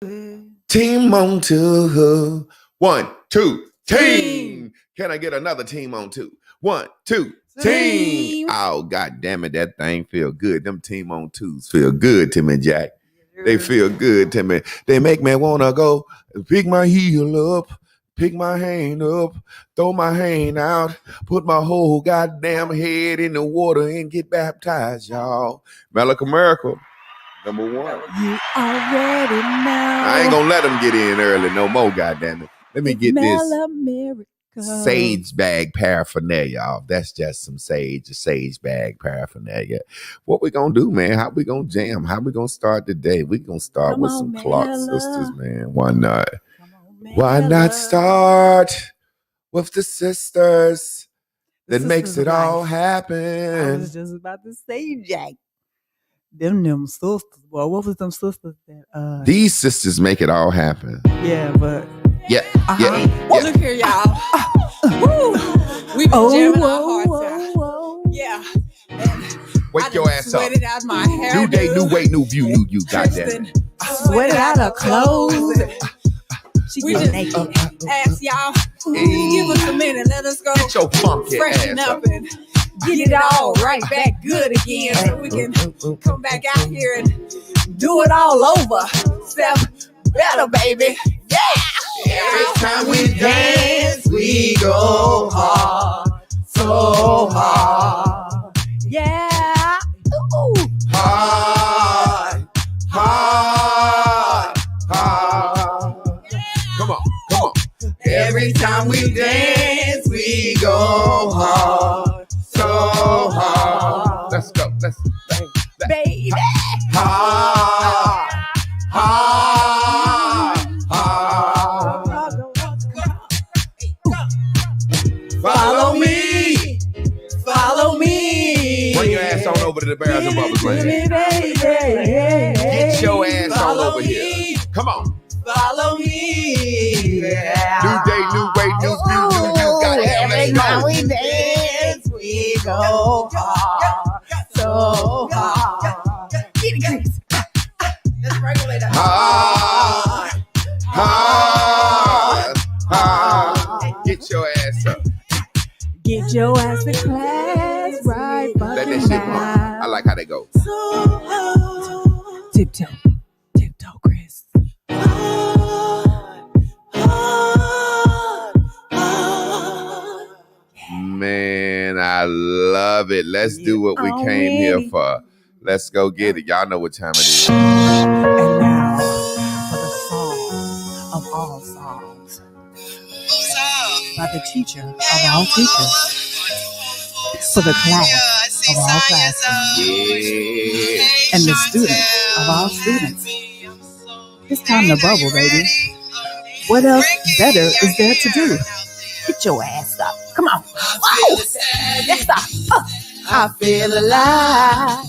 Team on two. 1, 2, team. Can I get another team on two? 1, 2, team. Oh, God damn it. That thing feel good. Them team on twos feel good to me, Jack. They feel good to me. They make me want to go pick my heel up, pick my hand up, throw my hand out, put my whole goddamn head in the water and get baptized, y'all. Malcolm Miracle. Number 1. You already know. I ain't gonna let them get in early no more, goddammit. Let me get this sage bag paraphernalia, y'all. That's just some sage bag paraphernalia. What we gonna do, man? How we gonna jam? How we gonna start the day? We gonna start with some Clark sisters, man. Why not? Why not start with the sisters that makes it all happen? I was just about to say, Jack. Them sisters. Well, what was them sisters that These sisters make it all happen. Yeah, but yeah. Well, look here, y'all. Woo! We've been jamming our hearts out. Yeah. Wake your ass up. Sweated out my hair. New day, new way, new view, new you. Goddamn it. Sweated out her clothes. She get naked. Ask y'all. Give us a minute. Let us go. Get your funky freshen ass up and get it all right back good again, so we can come back out here and do it all over. Step better, baby. Yeah. Every time we dance, we go hard, so hard. Yeah. Ooh. Hard, hard, hard. Come on. Every time we dance, we go hard, so hard. Let's go. Baby. Hard, hard, hard. Follow me, follow me. Bring your ass on over to the Barrels and Bubbles Land. Get your ass on over here. Come on. Follow me. Yeah. New day, new way, new view, new you. Goddamn, let's go. We dance, we go hard, so hard. Let's regulate that. Hard, hard, hard. Get your ass up. Get your ass to class, right? Let that shit run. I like how they go. Tiptoe, Chris. Man, I love it. Let's do what we came here for. Let's go get it. Y'all know what time it is. And now for the song of all songs by the teacher of all teachers. For the class of all classes. Yeah. And the student of all students. It's time to bubble, baby. What else better is there to do? Get your ass up. Come on. Oh, yes, I feel alive.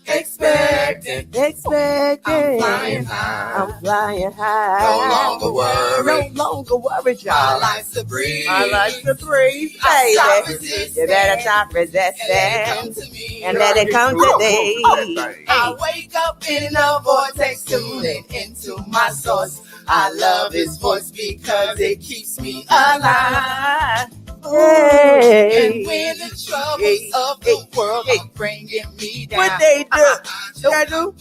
Expecting. I'm flying high. I'm flying high. No longer worry, y'all. I like to breathe. Baby. You better stop resisting and let it come today. I wake up in a vortex, tuning into my source. I love his voice because it keeps me alive. And when the troubles of the world are bringing me down, What they do?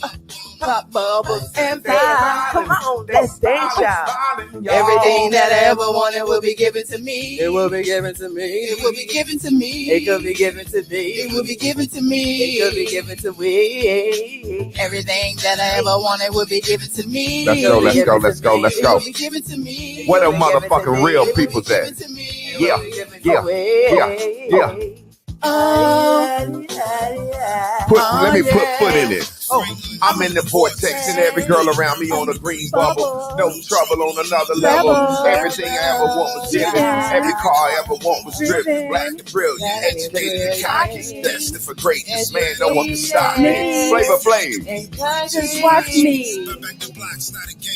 Pop bubbles and fly. Come on, let's dance, y'all. Everything that I ever wanted will be given to me. It will be given to me. It will be given to me. It could be given to me. It will be given to me. It could be given to me. Everything that I ever wanted will be given to me. Let's go. It will be given to me. Where them motherfucking real people's at? Yeah. Let me put foot in it. I'm in the vortex and every girl around me on a green bubble. No trouble on another level. Everything I ever want was given. Every car I ever want was driven. Black and brilliant, educated and cocky. Destined for greatness, man, no one can stop me. Flavor Flav. Just watch me.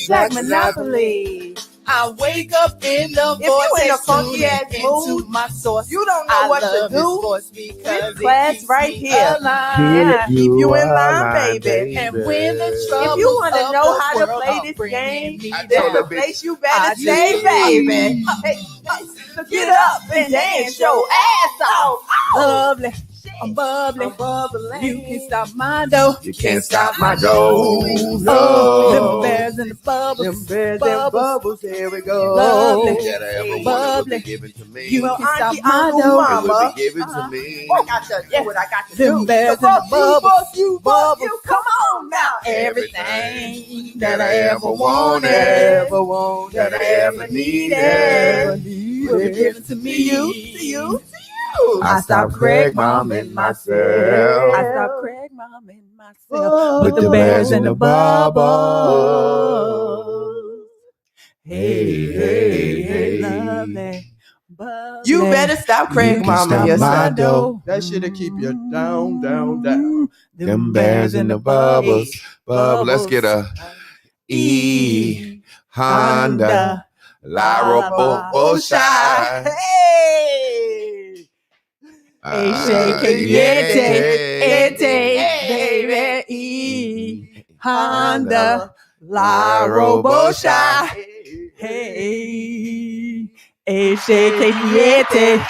Black Monopoly. I wake up in the If you in a vortex, funky tuning ass into mood, my source. you don't know I what to love his do. voice because This it class keeps right me here. alive. Keep you in line, baby. And when the If troubles you want to of know the how to world play are this bringing game, me I this told the that down, bitch, place you better I stay, just baby. So get up and dance your ass off. Lovely. I'm bubbly. I'm bubbling. You can stop my dough. you can't stop my goal. Oh, them No. bears and the bubbles. Them bears and Bubbles. bubbles, here we go. Lovely. That I ever wanted Bubbly. would be given to me. You Well, can stop auntie, my uncle, dough. It would mama, be given to me. I got to do what I got to Them do. bears So and the bubbles. you, come on now. Everything that I ever wanted, Ever wanted, that I ever needed. ever will be needed. given to me. You. I stopped Craig Mom and myself. I stopped Craig Mom and myself With with the bears and the bubbles. Hey, hey, hey. Lovely. Bubbly. You better stop You Craig can Mama stop yourself. my dough. That shit'll keep you down, down, down. Them bears and the bubbles. Bubble. Let's get a E Honda Lyra Bosha. Hey! Baby, E Honda La Robosha. Hey, Ete.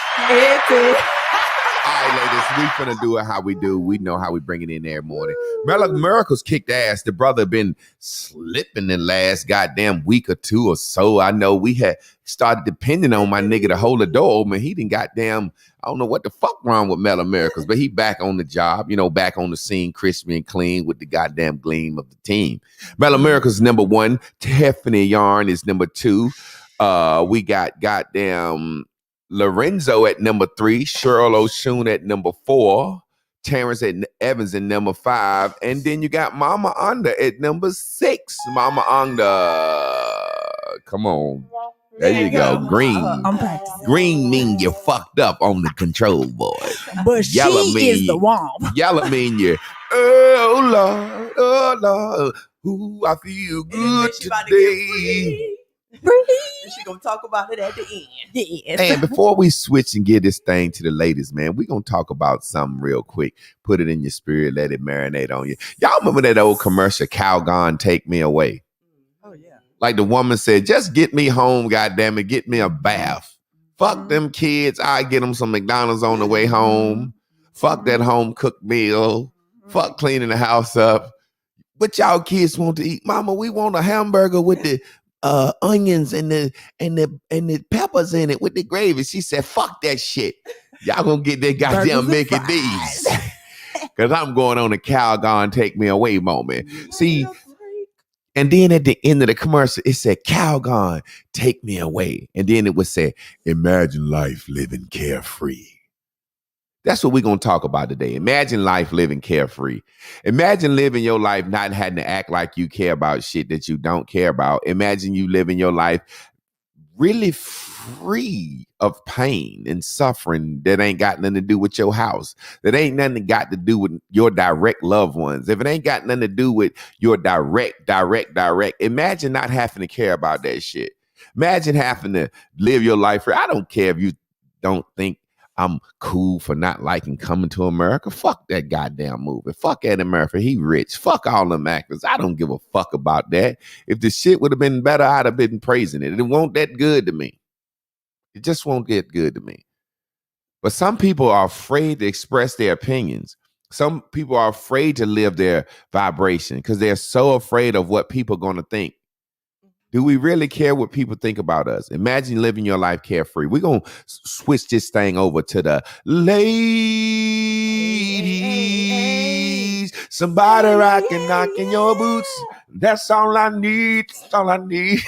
All right, ladies, we finna do it how we do. We know how we bring it in every morning. Miracles kicked ass. The brother been slipping the last goddamn week or two or so. I know we had started depending on my nigga to hold the door open. He didn't goddamn, I don't know what the fuck wrong with Mellow Miracles, but he back on the job, back on the scene, crispy and clean with the goddamn gleam of the team. Mellow Miracles number 1. Tiffany Yarn is number 2. We got goddamn Lorenzo at number 3, Cheryl O'Shun at number 4, Terrence Evans at number 5, and then you got Mama Anda at number 6. Mama Anda, come on. There you go. Green. I'm practicing. Green mean you fucked up on the control board. But Yellow she mean is the one. Yellow mean you, oh Lord, ooh, I feel good She about to today. And she gonna talk about it at the end. Yes. And before we switch and get this thing to the ladies, man, we gonna talk about something real quick. Put it in your spirit, let it marinate on you. Y'all remember that old commercial, Calgon, Take Me Away? Oh yeah. Like the woman said, just get me home, goddammit, get me a bath. Fuck them kids, I get them some McDonald's on the way home. Fuck that home cooked meal. Fuck cleaning the house up. What y'all kids want to eat? Mama, we want a hamburger with the onions and the peppers in it with the gravy. She said, fuck that shit. Y'all gonna get that goddamn Burgers Mickey and D's. Cause I'm going on a Calgon Take Me Away moment. See, and then at the end of the commercial, it said, Calgon, take me away. And then it would say, imagine life living carefree. That's what we're going to talk about today. Imagine life living carefree. Imagine living your life not having to act like you care about shit that you don't care about. Imagine you living your life really free of pain and suffering that ain't got nothing to do with your house, that ain't nothing got to do with your direct loved ones. If it ain't got nothing to do with your direct, imagine not having to care about that shit. Imagine having to live your life free. I don't care if you don't think I'm cool for not liking Coming to America. Fuck that goddamn movie. Fuck Eddie Murphy. He rich. Fuck all them actors. I don't give a fuck about that. If the shit would have been better, I'd have been praising it. It won't that good to me. It just won't get good to me. But some people are afraid to express their opinions. Some people are afraid to live their vibration because they're so afraid of what people are going to think. Do we really care what people think about us? Imagine living your life carefree. We're going to switch this thing over to the ladies. Somebody rockin', knocking your boots. That's all I need. That's all I need.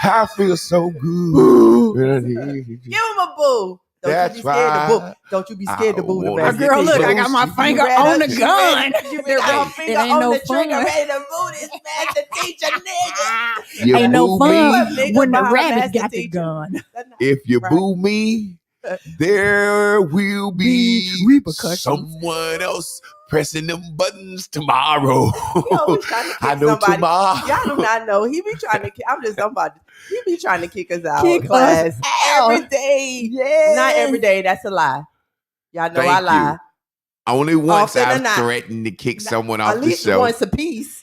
I feel so good. Give him a boo. That's you be scared to boo. right. Don't you be scared to boo the wanna best. get Girl, look, I close. got my You finger ready? on the You gun. ready? You got your finger ain't on no the trigger, fun. ready to boo this master teacher nigga. You Ain't no boo fun me. Nigga when the behind rabbit master got the teacher. gun. If you Right. boo me, there will be Repercussions. someone else pressing them buttons tomorrow. He always trying to kick I know somebody. tomorrow. Y'all do not know. He be trying to kick. I'm just somebody. He be trying to kick us out Kick of class us out. every day. Yes. Not every day. That's a lie. Y'all know Thank I lie. you. Only once Often or I've not. threatened to kick someone off At the least show. once a piece.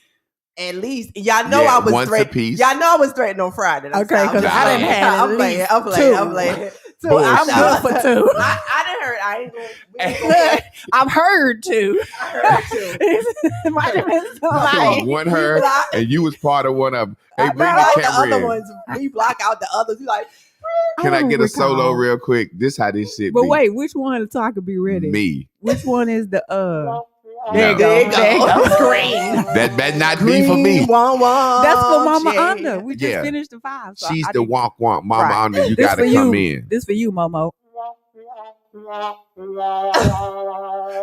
At least. Y'all know Yeah, I was once a threatened. piece. Y'all know I was threatened on Friday. That's Okay, how 'cause I done had I'm at playing. least I'm playing. I'm two. playing. So Bullshit. I'm I'm good for two. I didn't heard. I ain't going. We ain't gonna I've heard too. I heard too. It might have been So somebody. one her, and you was part of one of them. Hey, I bring know. the Like the camera other in. ones, we block out the others. We like, Can I don't get a solo recall. real quick? This how this shit But be. wait, which one to talk be ready? Me. Which one is the There you go. there you go. There you go. Green. That better not be for me. That's for Mama yeah. Under. We just Yeah. finished the 5. So She's I the need- wonk wonk. Mama Right. on there. You This gotta for come you. in. This for you, Momo.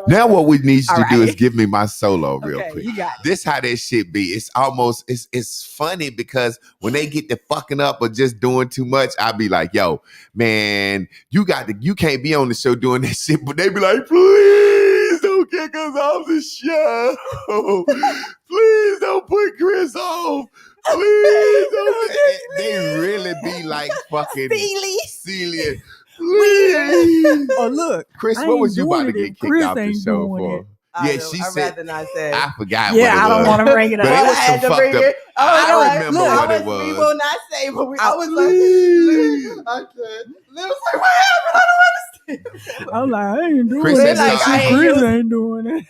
Now what we need you All to do right. is give me my solo real Okay, quick. you got it. This how that shit be. It's almost it's funny because when they get to fucking up or just doing too much, I be like, yo, man, you can't be on the show doing that shit. But they be like, please don't kick us off the show. Please don't put Chris off. Please don't. They really be like fucking Celia. Please. Oh, look. Chris, I what ain't was you about to doing it get if kicked Chris off the ain't show doing for? it. Yeah, she I'd said. rather not say. I forgot Yeah, I what it don't was. want to bring it But up. it I was had some to fucked bring up. it. I know remember look, what I it was. We will not say, but I was Please. like, Liv was like, what happened? I don't understand. I'm like, I ain't doing Chris it. said, like, I ain't Chris used- ain't doing it.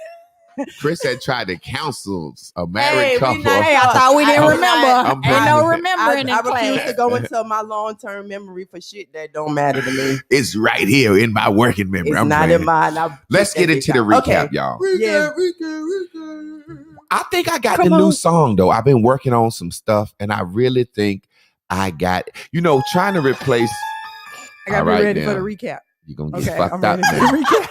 Chris had tried to counsel a Hey, married we couple. not- Hey, I thought we didn't I'm remember. I'm Ain't bringing no it. remembering I in refuse class. to go into my long-term memory for shit that don't matter to me. It's right here in my working memory. It's I'm not playing. in mine. I Let's picked get that into bitch the out. recap, Okay. y'all. Yeah. I think I got Come the new on. song though. I've been working on some stuff, and I really think I got. Trying to replace. I gotta All be right ready now. for the recap. You're gonna get Okay, fucked I'm up ready for now. the recap.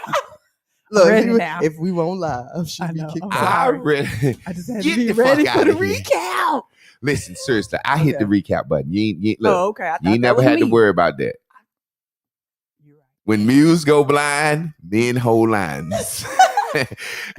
Look, ready now. if we won't live, she I be know. kicked I'm out. I sorry. really. I just had Get to be the ready fuck for the outta here. recap. Listen, seriously, I hit the Okay. recap button. You ain't look. Oh, okay. I thought You ain't that never was had to me. worry about that. You're right. When Muse go blind, men hold lines.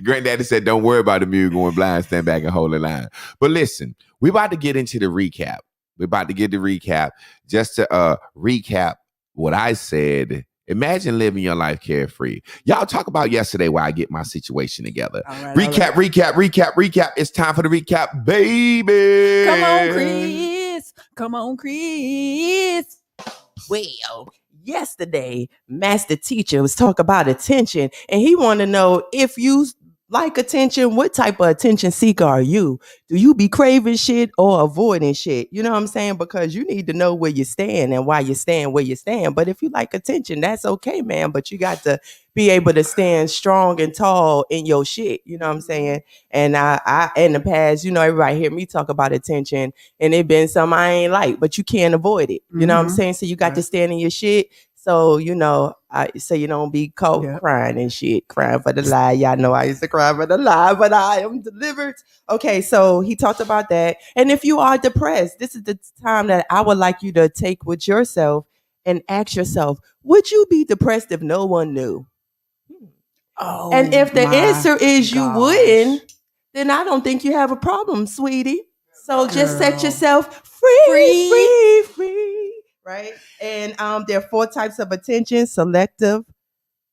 Granddaddy said, don't worry about the Muse going blind, stand back and hold the line. But listen, we're about to get into the recap. We're about to get the recap. Just to recap what I said. Imagine living your life carefree. Y'all talk about yesterday while I get my situation together. All right, all Recap, right. recap. It's time for the recap, baby. Come on, Chris. Come on, Chris. Well, yesterday, Master Teacher was talking about attention, and he wanted to know if you like attention, what type of attention seeker are you? Do you be craving shit or avoiding shit? You know what I'm saying? Because you need to know where you stand and why you stand where you stand. But if you like attention, that's okay, man. But you got to be able to stand strong and tall in your shit. You know what I'm saying? And I in the past, everybody hear me talk about attention, and it been something I ain't like, but you can't avoid it. You know what I'm Mhm. saying? So you got to Right. stand in your shit. So, so you don't be caught Yeah. crying and shit, crying for the lie. Y'all know I used to cry for the lie, but I am delivered. Okay, so he talked about that. And if you are depressed, this is the time that I would like you to take with yourself and ask yourself, would you be depressed if no one knew? Oh, And if the my answer is you gosh. wouldn't, then I don't think you have a problem, sweetie. So just set Girl. yourself free. Right? And there are 4 types of attention: selective,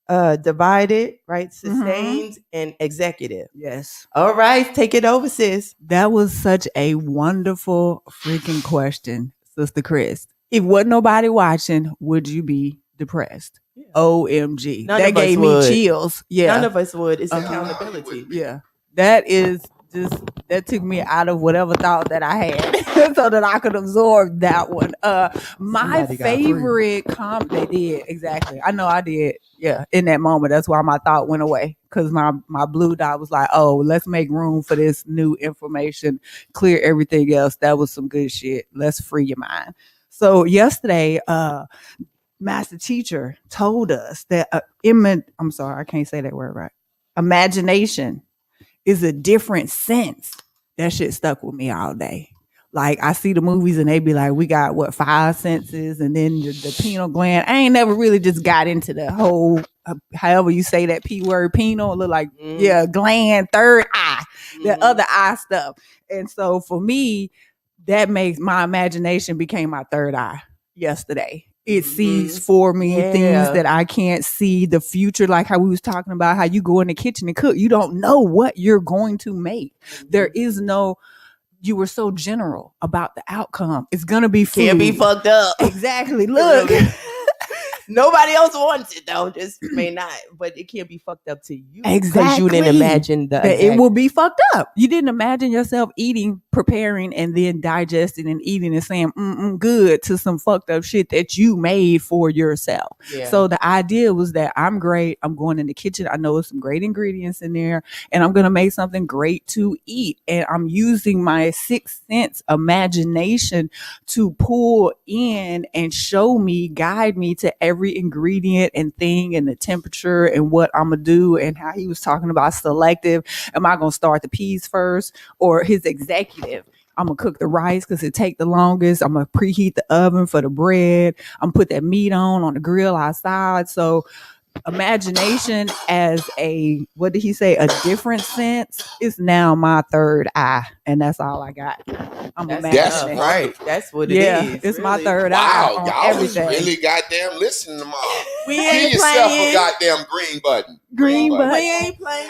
divided, right? Sustained, and executive. Yes. All right, take it over, sis. That was such a wonderful freaking question, Sister Chris. If wasn't nobody watching, would you be depressed? Yeah. OMG. None that of us gave me would. chills. Yeah. None of us would. It's Uh-huh. accountability. Yeah. That is just, that took me out of whatever thought that I had so that I could absorb that one. My Somebody got free. favorite they did. Exactly. I know I did. Yeah. In that moment. That's why my thought went away. Because my blue dot was like, oh, let's make room for this new information, clear everything else. That was some good shit. Let's free your mind. So yesterday, Master Teacher told us that I'm sorry, I can't say that word right. Imagination is a different sense. That shit stuck with me all day. Like I see the movies and they be like, we got what 5 senses, and then the pineal gland. I ain't never really just got into the whole, however you say that P word, pineal, look like gland, third eye, the other eye stuff. And so for me, that makes my imagination became my third eye yesterday. It sees for me things that I can't see, the future, like how we was talking about how you go in the kitchen and cook. You don't know what you're going to make. There is no, you were so general about the outcome. It's going to be food. Can't be fucked up. Exactly. Look. Nobody else wants it though. Just may not, but it can't be fucked up to you. Exactly. Because you didn't imagine that it will be fucked up. You didn't imagine yourself eating, preparing, and then digesting and eating and saying good to some fucked up shit that you made for yourself. Yeah. So the idea was that I'm great. I'm going in the kitchen. I know there's some great ingredients in there, and I'm going to make something great to eat. And I'm using my sixth sense imagination to pull in and show me, guide me to every ingredient and thing and the temperature and what I'm gonna do, and how he was talking about selective. Am I gonna start the peas first, or his executive? I'm gonna cook the rice because it take the longest. I'm gonna preheat the oven for the bread. I'm gonna put that meat on the grill outside. So imagination as a, what did he say, a different sense is now my third eye, and that's all I got. I'm imagining. That's right. That's what it is. It's really my third eye. Wow, on y'all everything. was really goddamn listening to mom. We Give ain't yourself playing. a goddamn green button. Green button. We ain't playing.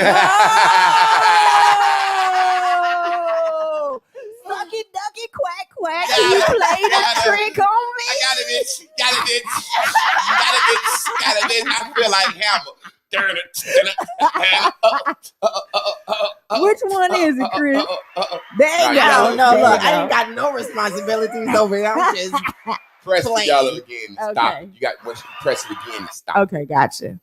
Oh! Sucky ducky quack quack. Got You it. played a Got it. trick on me. I got it, bitch. Got it, bitch. Got it, bitch. I feel like Hammer. Which one is it, Chris? There you I go. don't know. There Look, you I go. ain't got no responsibilities over here. I'm just Press the Playing. yellow again and stop. Okay. You got once you press it again and stop. Okay, gotcha.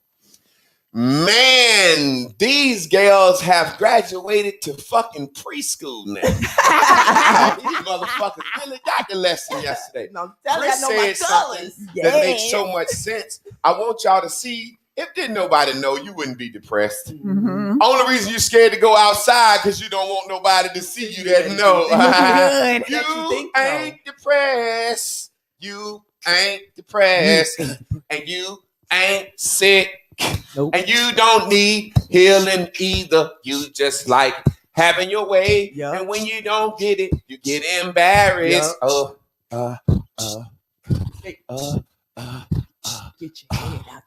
Man, these girls have graduated to fucking preschool now. These motherfuckers really got the lesson yesterday. no, tell me I Chris know my said colors. something that makes so much sense. I want y'all to see. If didn't nobody know, you wouldn't be depressed. Mm-hmm. Only reason you're scared to go outside because you don't want nobody to see you that know. Good. You think so. ain't depressed. You ain't depressed. And you ain't sick. Nope. And you don't need healing either. You just like having your way. Yup. And when you don't get it, you get embarrassed. Get your head out.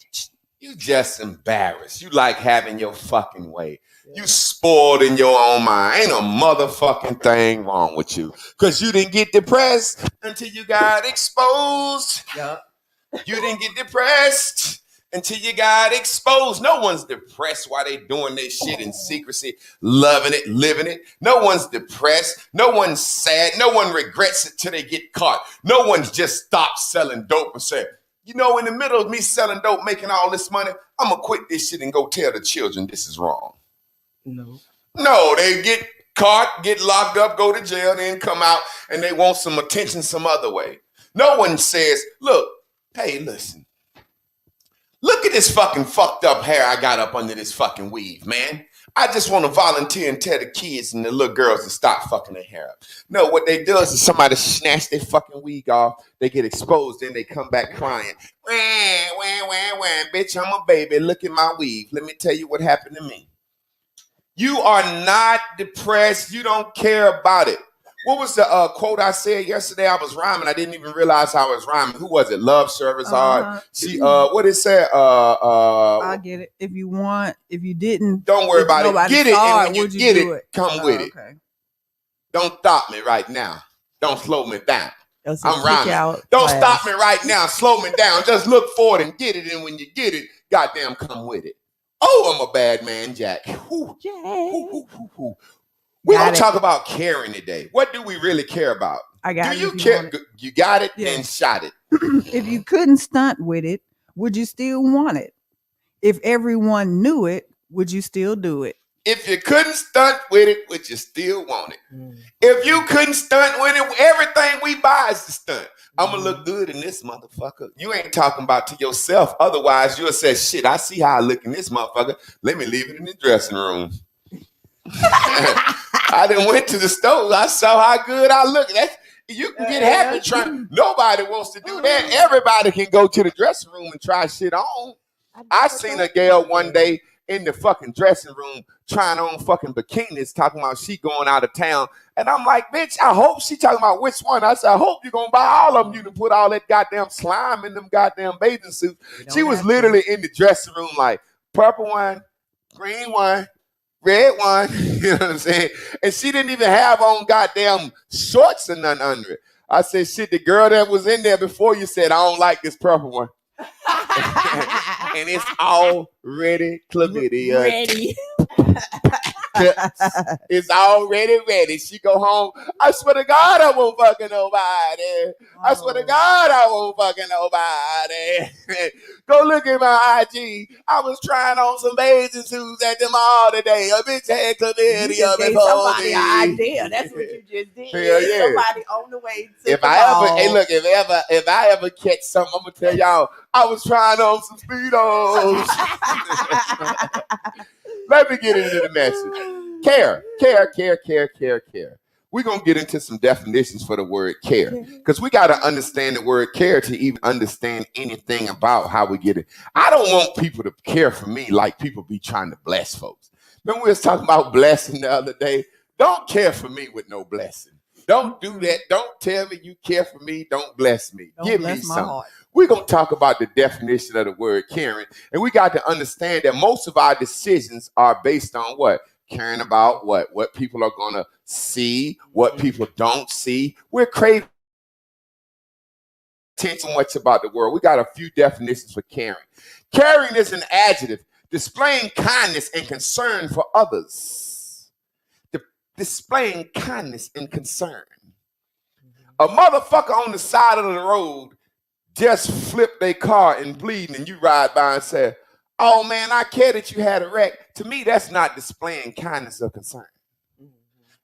You just embarrassed. You like having your fucking way. You spoiled in your own mind. Ain't a motherfucking thing wrong with you. Because you didn't get depressed until you got exposed. Yeah. You didn't get depressed until you got exposed. No one's depressed while they doing this shit in secrecy, loving it, living it. No one's depressed. No one's sad. No one regrets it till they get caught. No one's just stopped selling dope and said, you know, in the middle of me selling dope, making all this money, I'm going to quit this shit and go tell the children this is wrong. No, they get caught, get locked up, go to jail, then come out, and they want some attention some other way. No one says, look, hey, listen. Look at this fucking fucked up hair I got up under this fucking weave, man. I just want to volunteer and tell the kids and the little girls to stop fucking their hair up. No, what they do is somebody snatch their fucking wig off, they get exposed, then they come back crying. Wah, bitch, I'm a baby. Look at my weave. Let me tell you what happened to me. You are not depressed. You don't care about it. What was the quote I said yesterday? I was rhyming. I didn't even realize how I was rhyming. Who was it? Love Service Hard. She what it said? I get it. If you want, if you didn't, Don't worry about it. nobody Get it, saw and when you would get do it, come with it. Okay. Don't stop me right now. Don't slow me down. I'm rhyming. Don't stop me right now. Slow me down. Just look forward and get it. And when you get it, goddamn, come with it. Oh, I'm a bad man, Jack. Whew. We don't talk about caring today. What do we really care about? I got Do it you if care? want it. You got it Yeah. and shot it. If you couldn't stunt with it, would you still want it? If everyone knew it, would you still do it? If you couldn't stunt with it, would you still want it? If you couldn't stunt with it, everything we buy is the stunt. I'm going to look good in this motherfucker. You ain't talking about to yourself. Otherwise, you'll say, shit, I see how I look in this motherfucker. Let me leave it in the dressing room. I done went to the store. I saw how good I look. You can get happy trying. Nobody wants to do that. Everybody can go to the dressing room and try shit on. I seen a girl one day in the fucking dressing room trying on fucking bikinis, talking about she going out of town. And I'm like, bitch, I hope she talking about which one. I said, I hope you're going to buy all of them. You can put all that goddamn slime in them goddamn bathing suits. She was literally in the dressing room like, purple one, green one, red one. You know what I'm saying? And she didn't even have on goddamn shorts or nothing under it. I said, shit, the girl that was in there before you said, I don't like this purple one. And it's already chlamydia. Ready. It's already ready. She go home. I swear to God, I won't fucking nobody. I swear to God, I won't fucking nobody. Go look at my IG. I was trying on some bathing suits at the mall today. A bitch had chlamydia before Somebody me. an idea. That's what you just did. Hell yeah. Somebody on the way to If the I ever, mall. hey, look, if I ever catch something, I'm gonna tell y'all I was trying on some Speedos. Let me get into the message. Care. We're gonna get into some definitions for the word care, because we gotta understand the word care to even understand anything about how we get it. I don't want people to care for me like people be trying to bless folks. Remember we was talking about blessing the other day? Don't care for me with no blessing. Don't do that. Don't tell me you care for me. Don't bless me. Don't Give bless me my something. heart. We're going to talk about the definition of the word caring. And we got to understand that most of our decisions are based on what? Caring about what? What people are going to see, what people don't see. We're craving attention much about the world. We got a few definitions for caring. Caring is an adjective displaying kindness and concern for others. Displaying kindness and concern. A motherfucker on the side of the road just flipped their car and bleeding, and you ride by and say, oh man, I care that you had a wreck. To me, that's not displaying kindness or concern.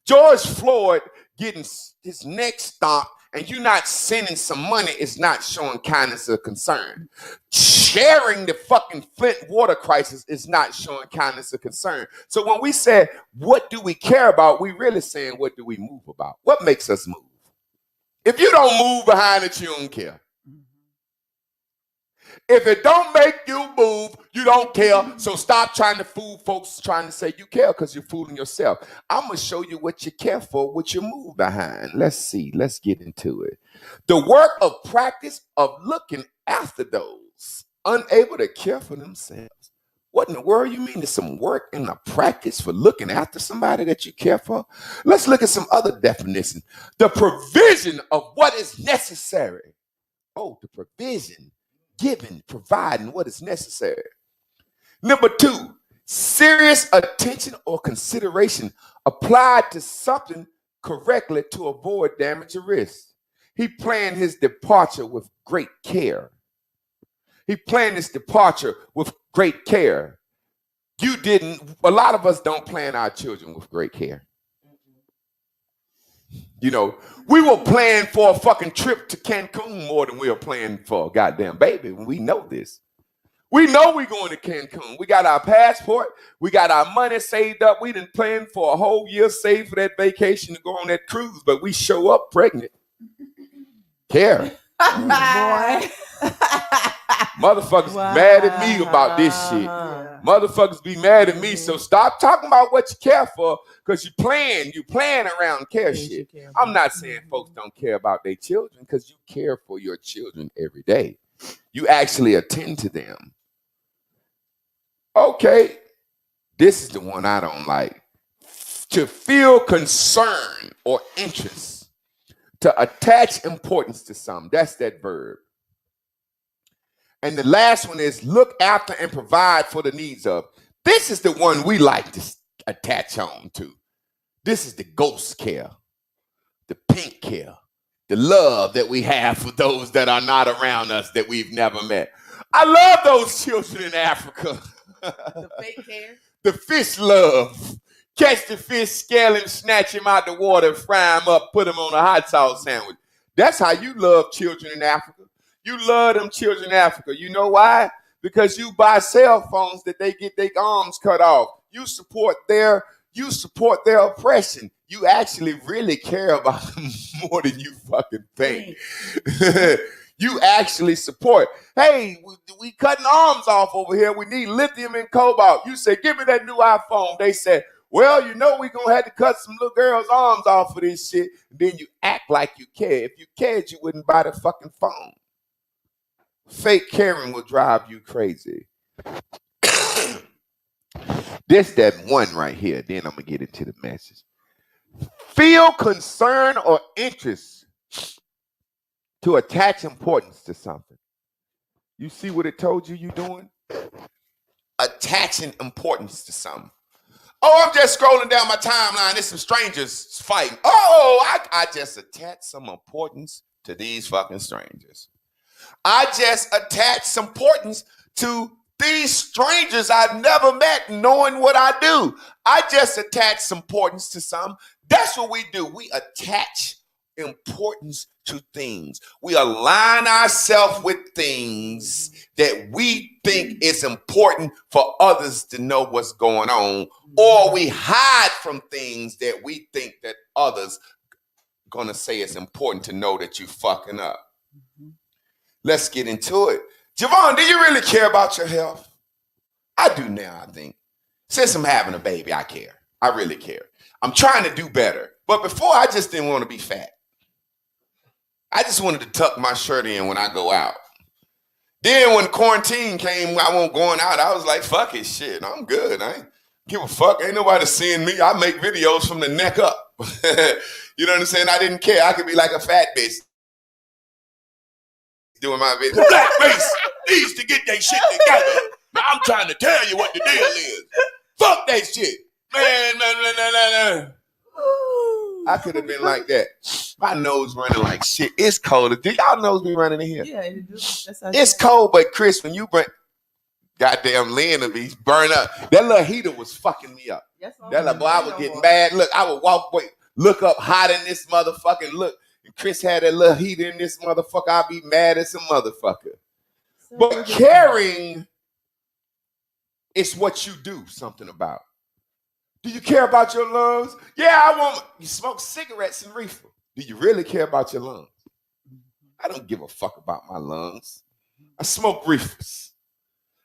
George Floyd getting his neck stomped and you not sending some money is not showing kindness or concern. Sharing the fucking Flint water crisis is not showing kindness or concern. So when we say, what do we care about? We really saying, what do we move about? What makes us move? If you don't move behind it, you don't care. If it don't make you move, you don't care. So stop trying to fool folks trying to say you care, because you're fooling yourself. I'm going to show you what you care for, what you move behind. Let's see. Let's get into it. The work of practice of looking after those unable to care for themselves. What in the world you mean there's some work in the practice for looking after somebody that you care for? Let's look at some other definitions. The provision of what is necessary. Oh, the provision. Giving, providing what is necessary. Number 2, serious attention or consideration applied to something correctly to avoid damage or risk. He planned his departure with great care. He planned his departure with great care. You didn't, a lot of us don't plan our children with great care. You know, we will plan for a fucking trip to Cancun more than we are planning for a goddamn baby. We know this. We know we're going to Cancun. We got our passport. We got our money saved up. We didn't plan for a whole year saved for that vacation to go on that cruise, but we show up pregnant. Care. Boy. Motherfuckers mad at me about this shit. Motherfuckers be mad at me. So stop talking about what you care for, because you plan around care shit. I'm not saying folks don't care about their children, because you care for your children every day. You actually attend to them. Okay, this is the one I don't like. To feel concern or interest. To attach importance to something. That's that verb. And the last one is look after and provide for the needs of. This is the one we like to attach on to. This is the ghost care, the pink care, the love that we have for those that are not around us that we've never met. I love those children in Africa. The fake care. The fish love. Catch the fish, scale him, snatch him out the water, fry him up, put him on a hot sauce sandwich. That's how you love children in Africa. You love them children in Africa. You know why? Because you buy cell phones that they get their arms cut off. You support their You support their oppression. You actually really care about them more than you fucking think. You actually support. Hey, we cutting arms off over here. We need lithium and cobalt. You say, give me that new iPhone. They said, well, you know we're going to have to cut some little girl's arms off for this shit. Then you act like you care. If you cared, you wouldn't buy the fucking phone. Fake caring will drive you crazy. This that one right here. Then I'm going to get into the message. Feel concern or interest to attach importance to something. You see what it told you you're doing? Attaching importance to something. Oh, I'm just scrolling down my timeline. There's some strangers fighting. Oh, I just attached some importance to these fucking strangers. I just attached some importance to these strangers I've never met knowing what I do. I just attached some importance to some. That's what we do. We attach importance to things. We align ourselves with things that we think is important for others to know what's going on, or we hide from things that we think that others gonna say it's important to know that you fucking up. Let's get into it. Javon, do you really care about your health? I do now, I think. Since I'm having a baby, I care. I really care. I'm trying to do better. But before, I just didn't want to be fat. I just wanted to tuck my shirt in when I go out. Then when quarantine came, I wasn't going out. I was like, fuck it, shit. I'm good. I ain't give a fuck. Ain't nobody seeing me. I make videos from the neck up. You know what I'm saying? I didn't care. I could be like a fat bitch doing my video. Blackface needs to get that shit together. Now, I'm trying to tell you what the deal is. Fuck that shit. Man. I could have been like that. My nose running like shit. It's cold. Do y'all nose be running in here? Yeah, it is. It's cold, but Chris, when you burn, goddamn Lynn will be burned up. That little heater was fucking me up. That little boy, I was getting mad. Look, I would look up hot in this motherfucking look. And Chris had that little heater in this motherfucker. I'd be mad as a motherfucker. But caring is what you do something about. Do you care about your lungs? Yeah, you smoke cigarettes and reefer. Do you really care about your lungs? I don't give a fuck about my lungs. I smoke reefers.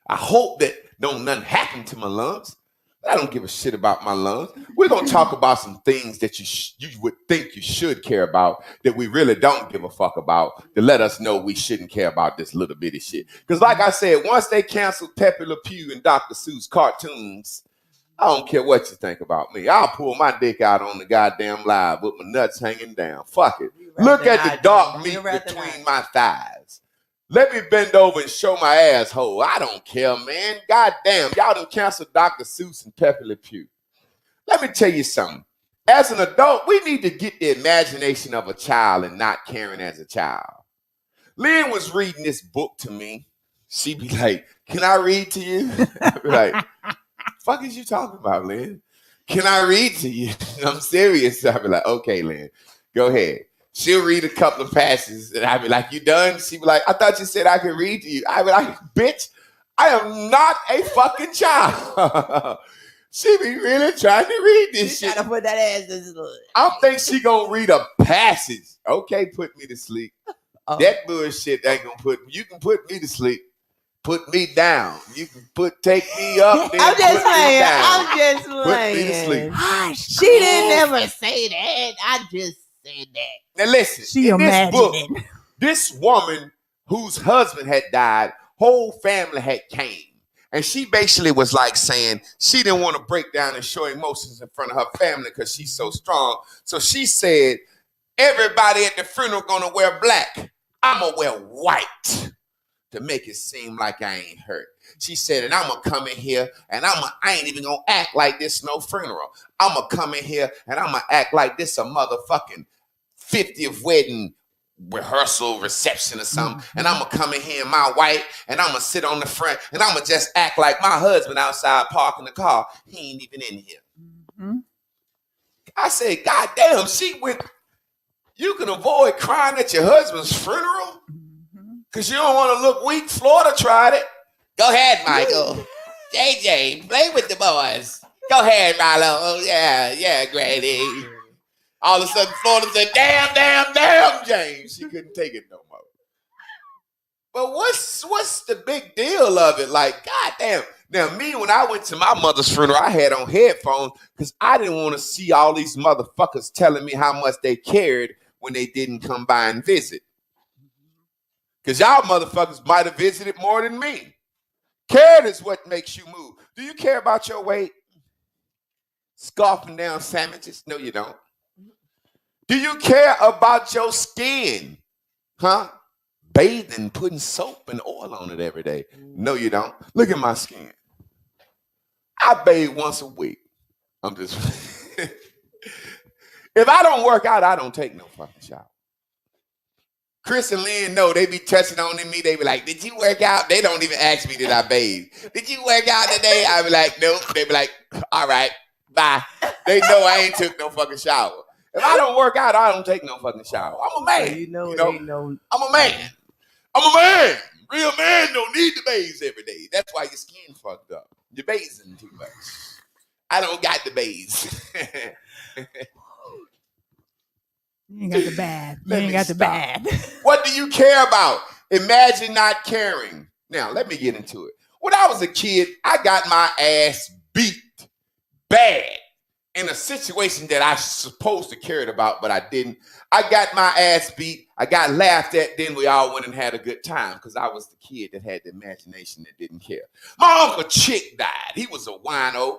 I hope that nothing happen to my lungs. But I don't give a shit about my lungs. We're going to talk about some things that you would think you should care about that we really don't give a fuck about to let us know we shouldn't care about this little bitty shit. Because like I said, once they canceled Pepe Le Pew and Dr. Seuss cartoons, I don't care what you think about me. I'll pull my dick out on the goddamn live with my nuts hanging down. Fuck it. Look at the dark meat between my thighs. Let me bend over and show my asshole. I don't care, man. Goddamn, y'all done canceled Dr. Seuss and Pepe Le Pew. Let me tell you something. As an adult, we need to get the imagination of a child and not caring as a child. Lynn was reading this book to me. She'd be like, can I read to you? I'd be like, fuck is you talking about, Lynn? Can I read to you? I'm serious. I'd be like, okay, Lynn, go ahead. She'll read a couple of passages and I'd be like, you done? She'd be like, I thought you said I could read to you. I'd be like, bitch, I am not a fucking child. She be really trying to read this shit. Gotta put that ass in the I think she gonna read a passage. Okay, put me to sleep. That bullshit ain't gonna you can put me to sleep. Put me down. You can take me up. Then I'm just playing. I'm just playing. Put me to sleep. Hush, she didn't ever say that. I just said that. Now listen, She in this book, imagined. this woman whose husband had died, whole family had came. And she basically was like saying she didn't want to break down and show emotions in front of her family because she's so strong. So she said, everybody at the funeral gonna wear black. I'm gonna wear white to make it seem like I ain't hurt. She said, and I'm gonna come in here and I ain't even gonna act like this no funeral. I'm gonna come in here and I'm gonna act like this a motherfucking 50th wedding rehearsal reception or something. And I'm gonna come in here in my white and I'm gonna sit on the front and I'm gonna just act like my husband outside parking the car. He ain't even in here. I said, God damn, she went, you can avoid crying at your husband's funeral? Because you don't want to look weak. Florida tried it. Go ahead, Michael. JJ, play with the boys. Go ahead, Milo. Oh, yeah, Granny. All of a sudden, Florida said, damn, James. She couldn't take it no more. But what's the big deal of it? Like, goddamn. Now, me, when I went to my mother's funeral, I had on headphones because I didn't want to see all these motherfuckers telling me how much they cared when they didn't come by and visit. Because y'all motherfuckers might have visited more than me. Caring is what makes you move. Do you care about your weight? Scarfing down sandwiches? No, you don't. Do you care about your skin? Huh? Bathing, putting soap and oil on it every day. No, you don't. Look at my skin. I bathe once a week. I'm just... If I don't work out, I don't take no fucking shower. Chris and Lynn know, they be touching on me. They be like, did you work out? They don't even ask me, did I bathe? Did you work out today? I be like, nope. They be like, all right, bye. They know I ain't took no fucking shower. If I don't work out, I don't take no fucking shower. I'm a man. You know. I'm a man. I'm a man. Real man don't need to bathe every day. That's why your skin fucked up. You're bathing too much. I don't got the bathe. You ain't got the bad. You ain't got the bad. What do you care about? Imagine not caring. Now, let me get into it. When I was a kid, I got my ass beat bad in a situation that I was supposed to care about, but I didn't. I got my ass beat. I got laughed at. Then we all went and had a good time because I was the kid that had the imagination that didn't care. My Uncle Chick died. He was a wino.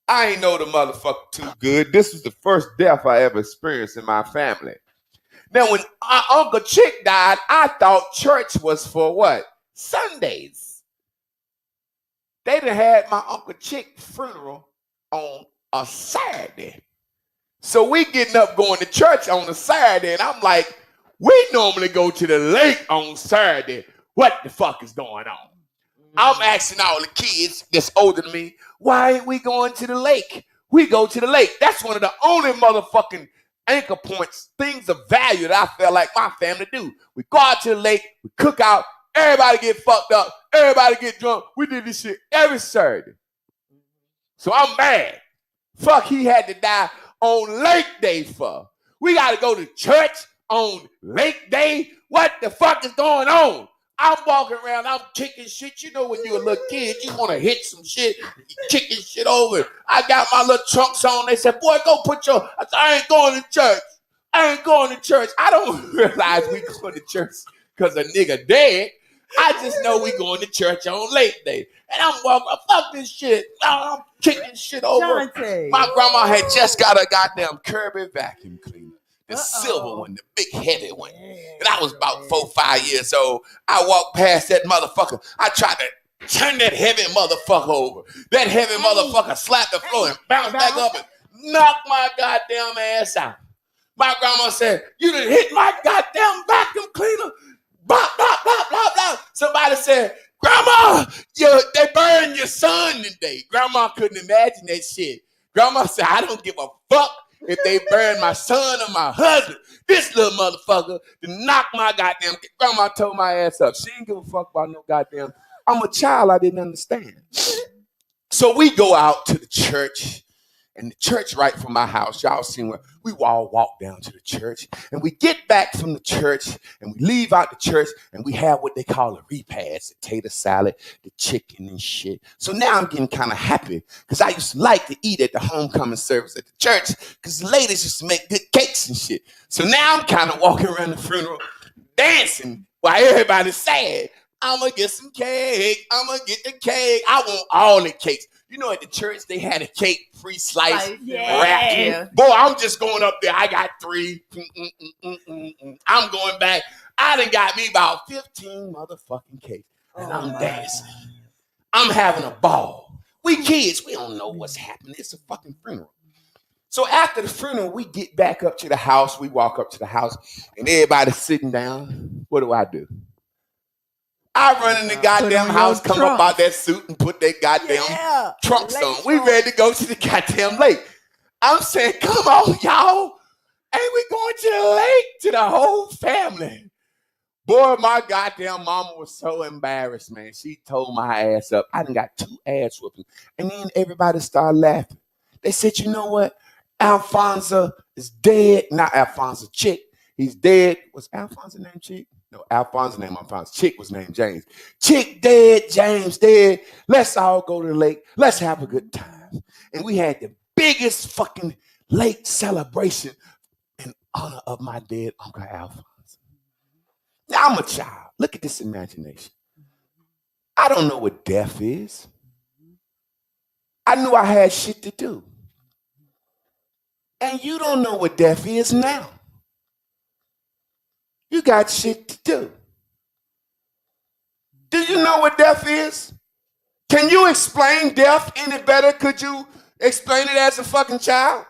I ain't know the motherfucker too good. This was the first death I ever experienced in my family. Now, when Uncle Chick died, I thought church was for what? Sundays. They done had my Uncle Chick funeral on a Saturday. So we getting up going to church on a Saturday, and I'm like, we normally go to the lake on Saturday. What the fuck is going on? I'm asking all the kids that's older than me, why ain't we going to the lake? We go to the lake. That's one of the only motherfucking anchor points, things of value that I felt like my family do. We go out to the lake, we cook out, everybody get fucked up, everybody get drunk. We did this shit every Saturday. So I'm mad. Fuck, he had to die on Lake Day for. We got to go to church on Lake Day? What the fuck is going on? I'm walking around, I'm kicking shit. You know when you're a little kid, you want to hit some shit, kicking shit over. I got my little trunks on. They said, boy, go put your... I said, I ain't going to church. I ain't going to church. I don't realize we going to church because a nigga dead. I just know we going to church on Lake Day. And I'm walking, fuck this shit. I'm kicking shit over. Jonte. My grandma had just got a goddamn Kirby vacuum cleaner. The silver one, the big heavy one. And I was about 4 or 5 years old. I walked past that motherfucker. I tried to turn that heavy motherfucker over. That heavy motherfucker slapped the floor and bounced back up and knocked my goddamn ass out. My grandma said, you done hit my goddamn vacuum cleaner. Bop, bop, bop, bop, bop. Somebody said, Grandma, they burned your son today. Grandma couldn't imagine that shit. Grandma said, I don't give a fuck if they burn my son or my husband. This little motherfucker to knock my goddamn... Grandma told my ass up. She didn't give a fuck about no goddamn... I'm a child, I didn't understand. So we go out to the church, and the church right from my house, y'all seen where we all walk down to the church, and we get back from the church, and we leave out the church, and we have what they call a repast, the tater salad, the chicken and shit. So now I'm getting kind of happy, because I used to like to eat at the homecoming service at the church, because the ladies used to make good cakes and shit. So now I'm kind of walking around the funeral, dancing, while everybody's sad. I'm going to get some cake. I'm going to get the cake. I want all the cakes. You know, at the church, they had a cake, free slice, wrapped. Boy, I'm just going up there. I got 3. I'm going back. I done got me about 15 motherfucking cakes. And I'm dancing. I'm having a ball. We kids, we don't know what's happening. It's a fucking funeral. So after the funeral, we get back up to the house. We walk up to the house, and everybody's sitting down. What do? I run in the goddamn house, come up out that suit and put that goddamn trunks on. We ready to go to the goddamn lake. I'm saying, come on, y'all. Ain't we going to the lake? To the whole family. Boy, my goddamn mama was so embarrassed, man. She told my ass up. I done got 2 ass whoopings. And then everybody started laughing. They said, you know what? Alfonso is dead. Not Alfonso, Chick. He's dead. Was Alfonso named Chick? No, Alfonso named Alfonso. Chick was named James. Chick dead, James dead. Let's all go to the lake. Let's have a good time. And we had the biggest fucking lake celebration in honor of my dead Uncle Alfonso. Now I'm a child. Look at this imagination. I don't know what death is. I knew I had shit to do. And you don't know what death is now. You got shit to do. Do you know what death is? Can you explain death any better? Could you explain it as a fucking child?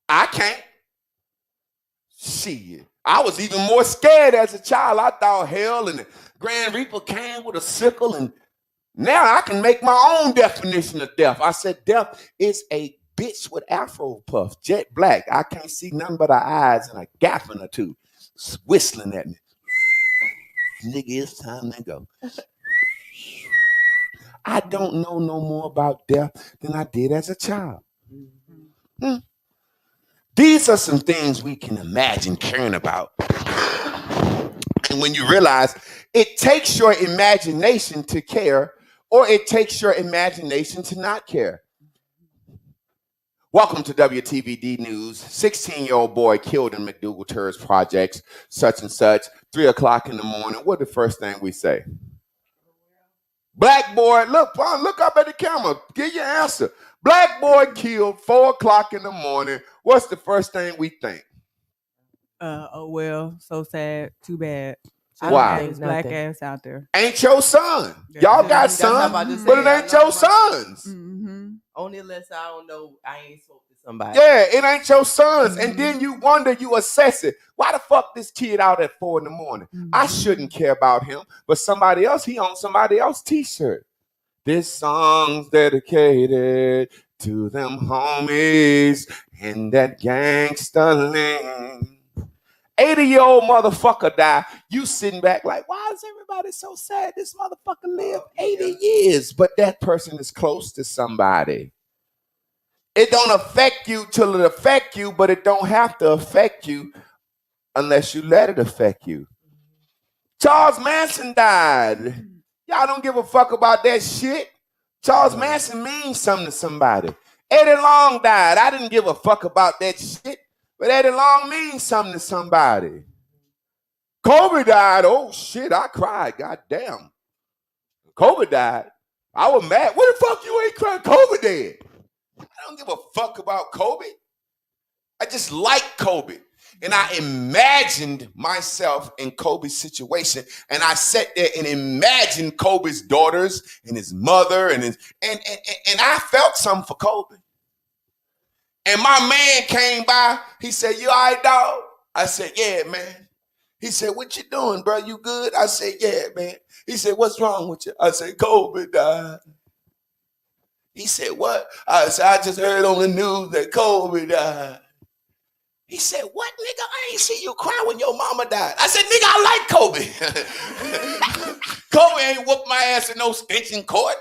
I can't. Shit. I was even more scared as a child. I thought hell and the Grand Reaper came with a sickle, and now I can make my own definition of death. I said death is a bitch with afro puff, jet black. I can't see nothing but her eyes and a gaffing or two whistling at me. Nigga, it's time to go. I don't know no more about death than I did as a child. These are some things we can imagine caring about. And when you realize it takes your imagination to care, or it takes your imagination to not care. Welcome to WTVD News. 16-year-old boy killed in McDougal Tourist Projects, such and such, 3 o'clock in the morning. What the first thing we say? Black boy, look up at the camera. Give your answer. Black boy killed 4 o'clock in the morning. What's the first thing we think? Oh well, so sad. Too bad. Why? His black ass out there. Ain't your son. Y'all got sons, but it ain't your sons. Mm-hmm. Only unless I don't know, I ain't spoke to somebody. Yeah, it ain't your sons. And then you wonder, you assess it. Why the fuck this kid out at 4 in the morning? I shouldn't care about him, but somebody else, he on somebody else's t-shirt. This song's dedicated to them homies in that gangster lane. 80-year-old motherfucker died. You sitting back like, why is everybody so sad? This motherfucker lived 80 years, but that person is close to somebody. It don't affect you till it affect you, but it don't have to affect you unless you let it affect you. Charles Manson died. Y'all don't give a fuck about that shit. Charles Manson means something to somebody. Eddie Long died. I didn't give a fuck about that shit. But Eddie Long means something to somebody. Kobe died. Oh, shit, I cried. God damn. Kobe died. I was mad. What the fuck you ain't crying? Kobe dead. I don't give a fuck about Kobe. I just like Kobe. And I imagined myself in Kobe's situation. And I sat there and imagined Kobe's daughters and his mother. And I felt something for Kobe. And my man came by. He said, you all right, dog? I said, yeah, man. He said, what you doing, bro? You good? I said, yeah, man. He said, what's wrong with you? I said, Kobe died. He said, what? I said, I just heard on the news that Kobe died. He said, what, nigga? I ain't see you cry when your mama died. I said, nigga, I like Kobe. Kobe ain't whooped my ass in no stench court.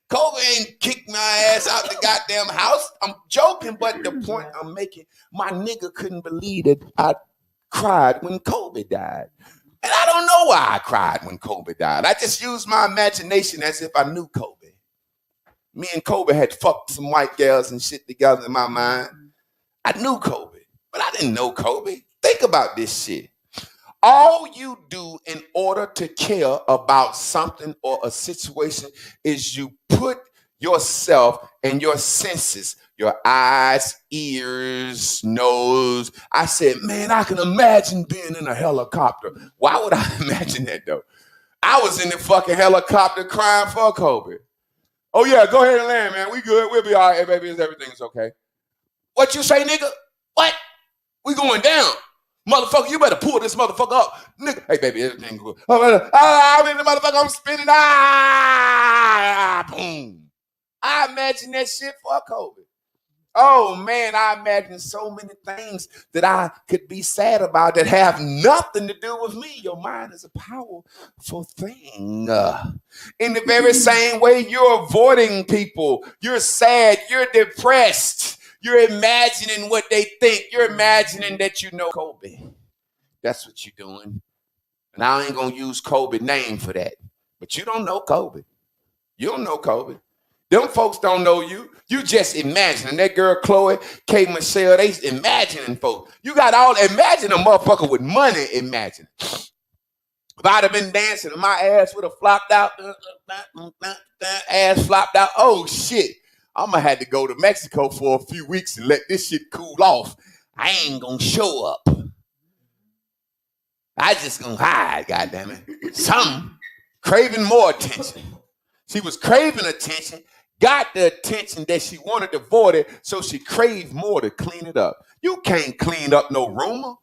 Kobe ain't kicked my ass out the goddamn house. I'm joking, but the point I'm making, my nigga couldn't believe that I cried when Kobe died. And I don't know why I cried when Kobe died. I just used my imagination as if I knew Kobe. Me and Kobe had fucked some white girls and shit together in my mind. I knew Kobe, but I didn't know Kobe. Think about this shit. All you do in order to care about something or a situation is you put yourself and your senses, your eyes, ears, nose. I said, man, I can imagine being in a helicopter. Why would I imagine that, though? I was in the fucking helicopter crying for Kobe. Oh, yeah, go ahead and land, man. We good. We'll be all right, baby. Everything's okay. What you say, nigga? What? We going down. Motherfucker, you better pull this motherfucker up. Nigga, hey, baby, everything good. I'm in the motherfucker, I'm spinning. Boom. I imagine that shit for Kobe. Oh man, I imagine so many things that I could be sad about that have nothing to do with me. Your mind is a powerful thing. In the very same way, you're avoiding people. You're sad. You're depressed. You're imagining what they think. You're imagining that you know Kobe. That's what you're doing. And I ain't gonna use Kobe's name for that. But you don't know Kobe. You don't know Kobe. Them folks don't know you. You just imagining. That girl Chloe, K. Michelle, they imagining folks. You got all, imagine a motherfucker with money imagine. If I'd have been dancing and my ass would have flopped out, ass flopped out, oh shit. I'm gonna have to go to Mexico for a few weeks and let this shit cool off. I ain't gonna show up. I just gonna hide, goddammit. Some craving more attention. She was craving attention, got the attention that she wanted to avoid it, so she craved more to clean it up. You can't clean up no rumor.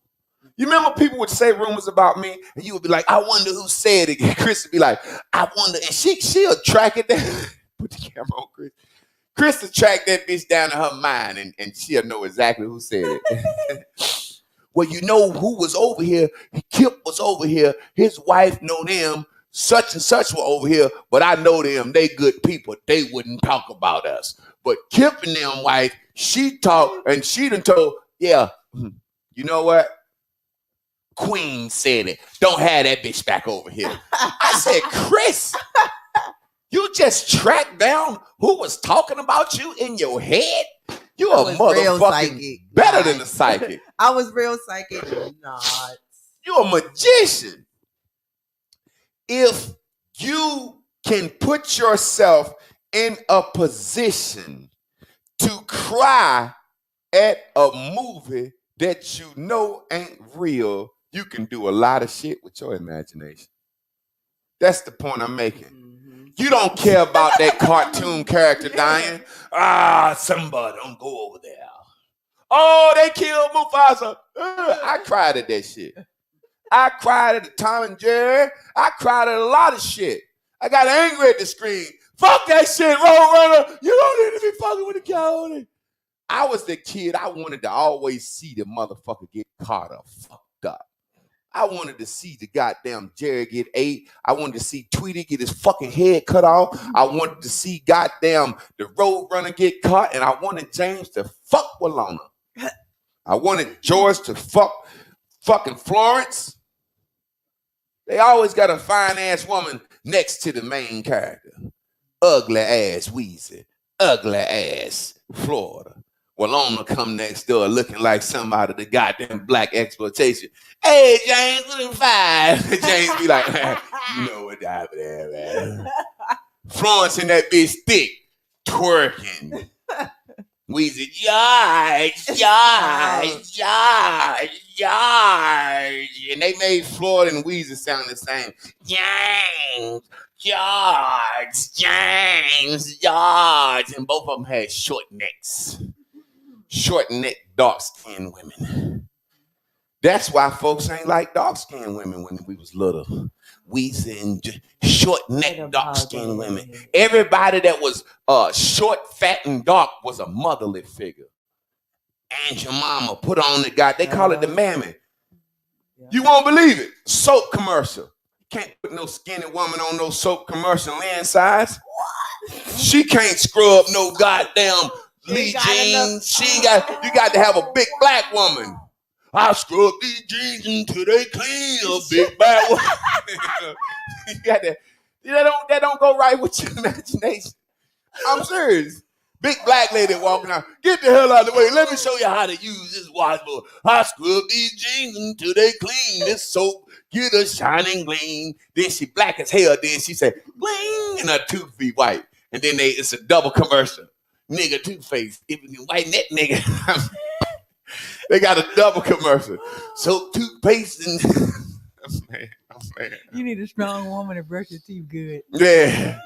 You remember people would say rumors about me, and you would be like, I wonder who said it. And Chris would be like, I wonder, and she'll track it down. Put the camera on Chris. Chris will track that bitch down to her mind, and she'll know exactly who said it. Well, you know who was over here? Kip was over here. His wife know them. Such and such were over here, but I know them. They good people. They wouldn't talk about us. But Kip and them wife, she talked, and she done told, yeah, you know what? Queen said it. Don't have that bitch back over here. I said, Chris, you just tracked down who was talking about you in your head? You a motherfucking better than a psychic. I was real psychic. Not. You a magician. If you can put yourself in a position to cry at a movie that you know ain't real, you can do a lot of shit with your imagination. That's the point I'm making. You don't care about that cartoon character dying. Simba, don't go over there. Oh, they killed Mufasa. I cried at that shit. I cried at the Tom and Jerry. I cried at a lot of shit. I got angry at the screen. Fuck that shit, Roadrunner. You don't need to be fucking with the coyote. I was the kid. I wanted to always see the motherfucker get caught up, fucked up. I wanted to see the goddamn Jerry get ate. I wanted to see Tweety get his fucking head cut off. I wanted to see goddamn the Roadrunner get caught. And I wanted James to fuck Walona. I wanted George to fucking Florence. They always got a fine-ass woman next to the main character. Ugly-ass Weezy. Ugly-ass Florida. Walona come next door looking like somebody the goddamn black exploitation. Hey, James, look fine. James be like, you know what happened there, man. Florence in that bitch thick, twerking. Weezy, George. And they made Florida and Weezy sound the same. James. And both of them had short necks. Short neck, dark-skinned women. That's why folks ain't like dark-skinned women when we was little. Weezy and short neck, dark-skinned women. Everybody that was short, fat, and dark was a motherly figure. And your mama put on the guy, they call it the mammy. You won't believe it. Soap commercial. Can't put no skinny woman on no soap commercial insides. She can't scrub no goddamn Lee jeans. You got to have a big black woman. I scrub these jeans until they clean, a big black woman. You got to, that don't go right with your imagination. I'm serious. Big black lady walking out. Get the hell out of the way. Let me show you how to use this washboard. I scrub these jeans until they clean. This soap get a shining gleam. Then she black as hell. Then she said, bling, and her tooth be white. And then it's a double commercial. Nigga Two-Face. If you whiten that nigga. They got a double commercial. Soap, toothpaste, and man. You need a strong woman to brush your teeth good. Yeah.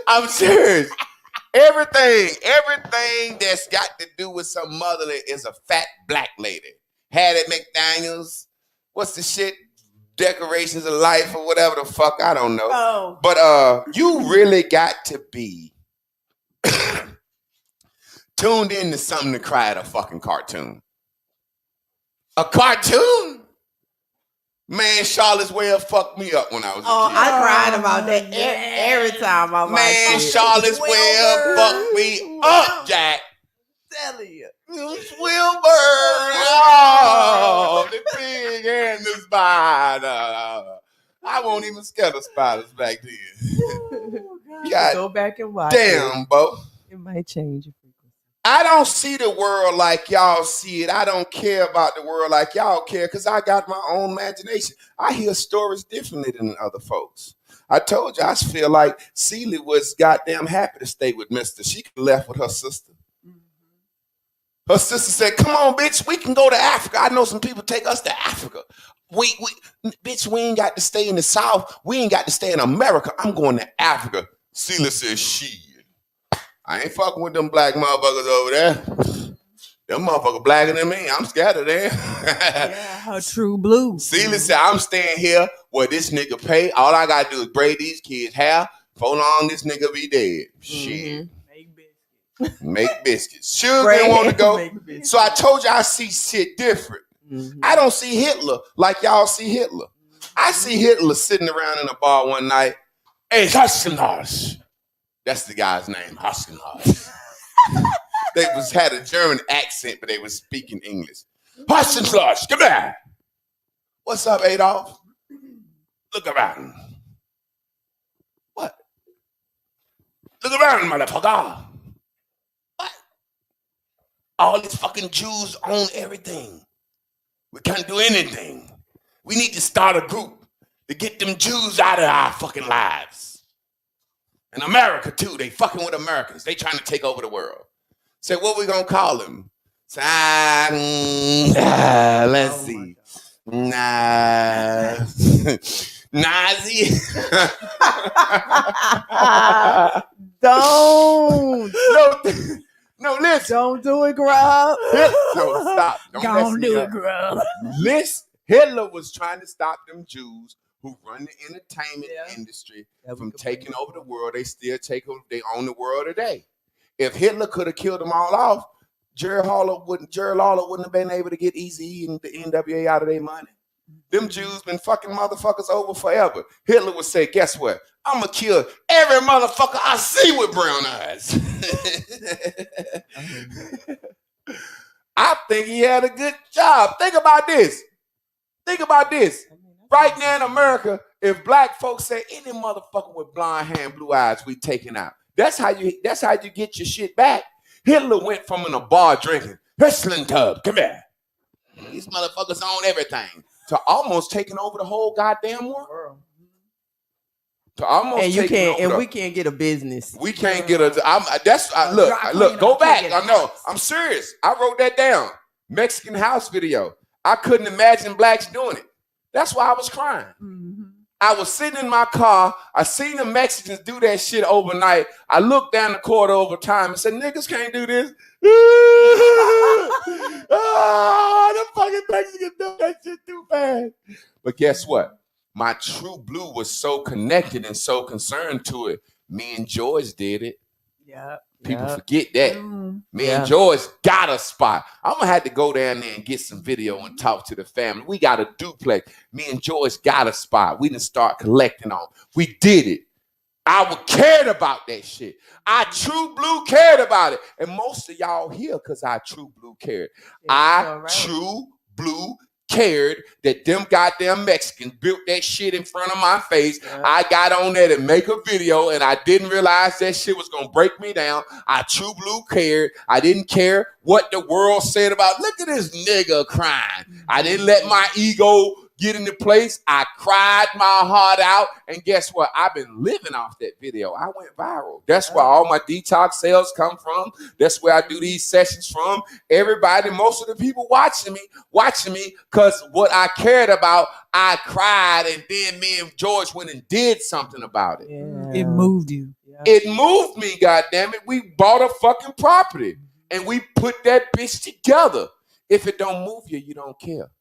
I'm serious. Everything that's got to do with some motherly is a fat black lady. Hattie McDaniels. What's the shit? Decorations of Life or whatever the fuck. I don't know. Oh. But you really got to be tuned in to something to cry at a fucking cartoon. A cartoon? Man, Charlotte's Web fucked me up when I was a kid. I cried about that every time I watched Man, it. Charlotte's Web fucked me up, Jack. Telling you. Wilbur. Oh, the pig and the spider. I won't even scared of spiders back then. God Go back and watch damn, Bo. it might change your frequency. I don't see the world like y'all see it. I don't care about the world like y'all care because I got my own imagination. I hear stories differently than other folks. I told you, I feel like Celie was goddamn happy to stay with Mister. She could have left with her sister. Her sister said, come on, bitch, we can go to Africa. I know some people take us to Africa. Bitch, we ain't got to stay in the South. We ain't got to stay in America. I'm going to Africa. Celia said, shit. I ain't fucking with them black motherfuckers over there. Them motherfuckers blacker than me. I'm scared of them. Yeah, her true blue. Celia said, I'm staying here where this nigga pay. All I got to do is braid these kids' hair. For long, this nigga be dead. Shit. Make biscuits. Sugar didn't want to go. So I told you I see shit different. I don't see Hitler like y'all see Hitler. I see Hitler sitting around in a bar one night. Hey, Hasselhaus. That's the guy's name, Hasselhaus. They had a German accent, but they was speaking English. Hasselhaus, come here. What's up, Adolf? Look around. What? Look around, motherfucker. All these fucking Jews own everything. We can't do anything. We need to start a group to get them Jews out of our fucking lives. And America, too. They fucking with Americans. They trying to take over the world. Say, what we gonna call them? Say, let's see. Nazi. Don't. No, listen. Don't do it, Grub. No, stop. Don't do it, girl. Listen, Hitler was trying to stop them Jews who run the entertainment industry from taking over the world. They still they own the world today. If Hitler could have killed them all off, Jerry Lawler wouldn't have been able to get Eazy-E and the NWA out of their money. Them Jews been fucking motherfuckers over forever. Hitler would say, guess what? I'm going to kill every motherfucker I see with brown eyes. I think he had a good job. Think about this. Right now in America, if black folks say any motherfucker with blonde hair and blue eyes, we taking out. That's how you get your shit back. Hitler went from in a bar drinking, wrestling tub, come here. These motherfuckers own everything. To almost taking over the whole goddamn world. We can't get a business. We can't get a. Look. Go back. I know. I'm serious. I wrote that down. Mexican house video. I couldn't imagine blacks doing it. That's why I was crying. Mm-hmm. I was sitting in my car. I seen the Mexicans do that shit overnight. I looked down the corridor over time and said, "Niggas can't do this." The fucking Mexicans do that shit too fast. But guess what? My true blue was so connected and so concerned to it. Me and George did it. Yeah. People forget that. Me and George got a spot. I'm going to have to go down there and get some video and talk to the family. We got a duplex. Me and George got a spot. We didn't start collecting on. We did it. I cared about that shit. I true blue cared about it. And most of y'all here because I true blue cared. True blue cared that them goddamn Mexicans built that shit in front of my face. Yeah. I got on there to make a video and I didn't realize that shit was going to break me down. I true blue cared. I didn't care what the world said about, look at this nigga crying. I didn't let my ego get into place. I cried my heart out. And guess what? I've been living off that video. I went viral. That's where all my detox sales come from. That's where I do these sessions from. Everybody, most of the people watching me because what I cared about, I cried. And then me and George went and did something about it. Yeah. It moved you. Yeah. It moved me, goddammit. We bought a fucking property and we put that bitch together. If it don't move you, you don't care.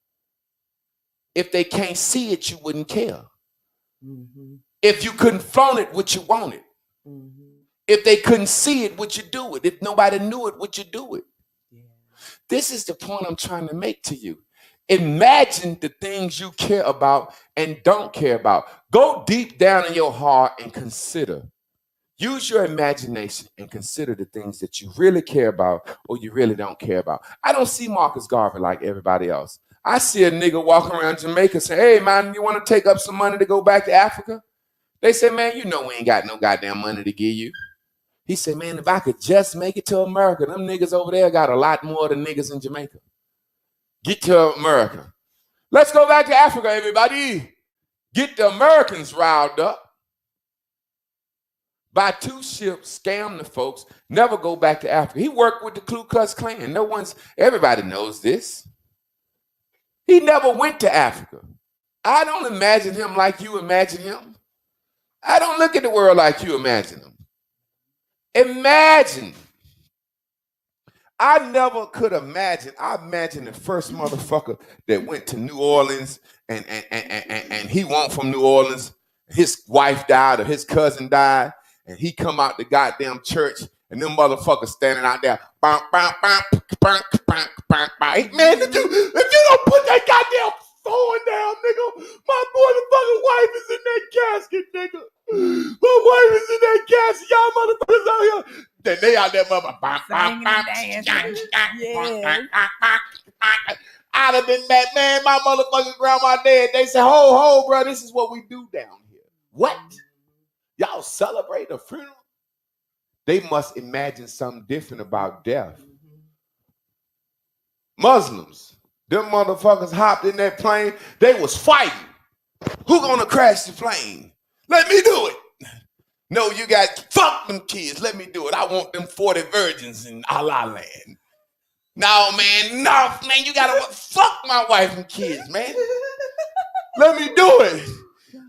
If they can't see it, you wouldn't care. Mm-hmm. If you couldn't flaunt it, what you wanted. Mm-hmm. If they couldn't see it, would you do it? If nobody knew it, would you do it? Yeah. This is the point I'm trying to make to you. Imagine the things you care about and don't care about. Go deep down in your heart and consider. Use your imagination and consider the things that you really care about or you really don't care about. I don't see Marcus Garvey like everybody else. I see a nigga walking around Jamaica saying, hey, man, you want to take up some money to go back to Africa? They say, man, you know we ain't got no goddamn money to give you. He said, man, if I could just make it to America, them niggas over there got a lot more than niggas in Jamaica. Get to America. Let's go back to Africa, everybody. Get the Americans riled up. Buy 2 ships, scam the folks, never go back to Africa. He worked with the Ku Klux Klan. Everybody knows this. He never went to Africa. I don't imagine him like you imagine him. I don't look at the world like you imagine him. Imagine. I never could imagine. I imagine the first motherfucker that went to New Orleans and he went from New Orleans. His wife died or his cousin died. And he come out the goddamn church, and them motherfuckers standing out there. Man, if you don't put that goddamn phone down, nigga, my motherfucking wife is in that casket, nigga. My wife is in that casket. Y'all motherfuckers out here. Then they out there, Singing and dancing. Yeah. I'd have been mad, man. My motherfucking grandma dead. They said, ho, bro, this is what we do down here. What? Y'all celebrate a funeral? They must imagine something different about death. Muslims, them motherfuckers hopped in that plane. They was fighting. Who gonna crash the plane? Let me do it. No, you got, fuck them kids. Let me do it. I want them 40 virgins in Allah land. No, man, you gotta fuck my wife and kids, man. Let me do it.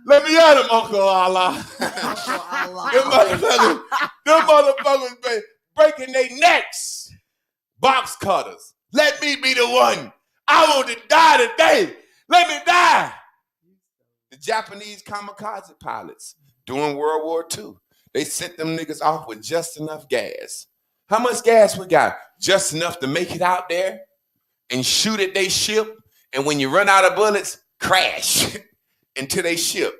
Let me at him, Uncle Allah. Them motherfuckers breaking their necks. Box cutters. Let me be the one. I want to die today. Let me die. The Japanese kamikaze pilots during World War II, they sent them niggas off with just enough gas. How much gas we got? Just enough to make it out there and shoot at their ship. And when you run out of bullets, crash into their ship.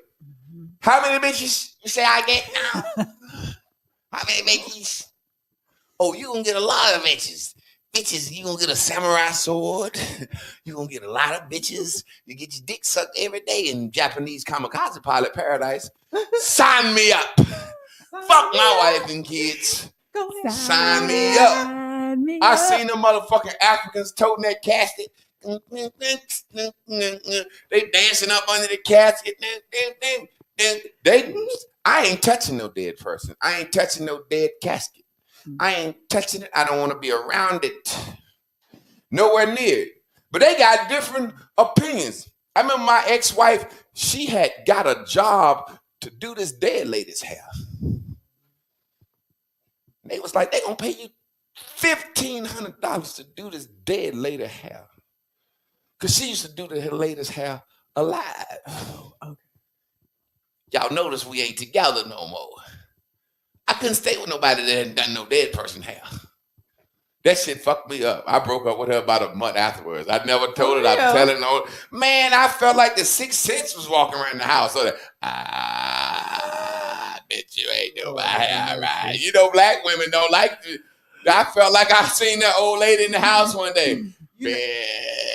How many bitches you say I get now? How many bitches? Oh, you gonna get a lot of bitches. Bitches, you gonna get a samurai sword. You gonna get a lot of bitches. You get your dick sucked every day in Japanese kamikaze pilot paradise. Sign me up. Fuck my wife and kids. Sign me up. I seen them motherfucking Africans toting that casket. They dancing up under the casket. I ain't touching no dead person. I ain't touching no dead casket. I ain't touching it. I don't want to be around it. Nowhere near it. But they got different opinions. I remember my ex-wife, she had got a job to do this dead lady's hair. They was like, they gonna pay you $1,500 to do this dead lady hair. Because she used to do the lady's hair alive. Okay. Y'all notice we ain't together no more. I couldn't stay with nobody that hadn't done no dead person hair. That shit fucked me up. I broke up with her about a month afterwards. I never told her. I'm telling her. Man, I felt like the Sixth Sense was walking around the house. So that, bitch, you ain't doing my hair right. You know, black women don't like it. I felt like I seen that old lady in the house one day.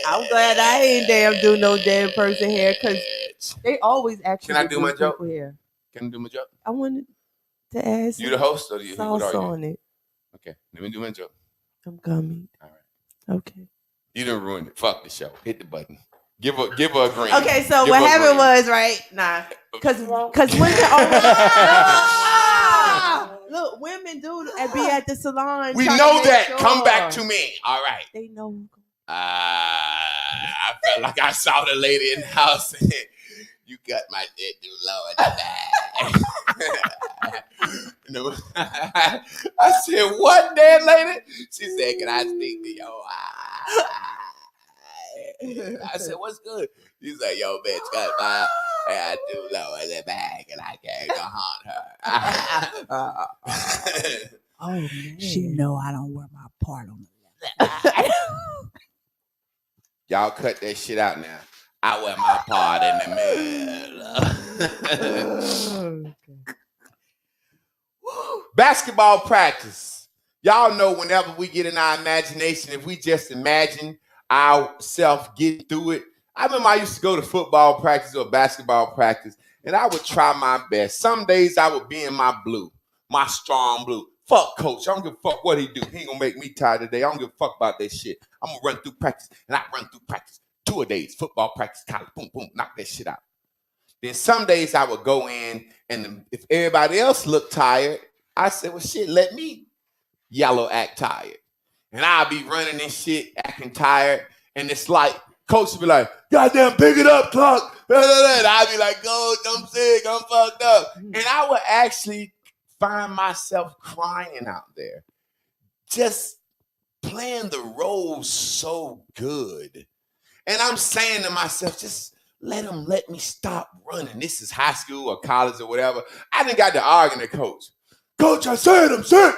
I'm glad I ain't damn do no damn person hair because they always actually. Can I do my joke? Hair. Can I do my joke? I wanted to ask you the host or you? Sauce on it. Okay, let me do my joke. I'm coming. All right. Okay. You done ruined it. Fuck the show. Hit the button. Give her a green. Okay, so what happened was because women look, women do and be at the salon. We know that. Sure. Come back to me. All right. They know. I felt like I saw the lady in the house. You cut my dick too low in the back. I said, what, dead lady? She said, can I speak to your I said, what's good? He's like, yo, bitch, got my hair too low in the bag and I can't go haunt her. Oh, man. She know I don't wear my part on the left. Y'all cut that shit out now. I wear my part in the middle. Basketball practice. Y'all know whenever we get in our imagination, if we just imagine ourselves getting through it. I remember I used to go to football practice or basketball practice, and I would try my best. Some days I would be in my blue, my strong blue. Fuck coach. I don't give a fuck what he do. He ain't gonna make me tired today. I don't give a fuck about that shit. I'm gonna run through practice, and I run through practice 2 a days. Football practice, college, boom, boom, knock that shit out. Then some days I would go in, and if everybody else looked tired, I said, well, shit, let me yellow act tired. And I'll be running and shit, acting tired. And it's like, coach will be like, goddamn, pick it up, Clark. And I'll be like, coach, I'm sick, I'm fucked up. And I would actually find myself crying out there. Just playing the role so good. And I'm saying to myself, just let me stop running. This is high school or college or whatever. I done got to arguing the coach. Coach, I said I'm sick.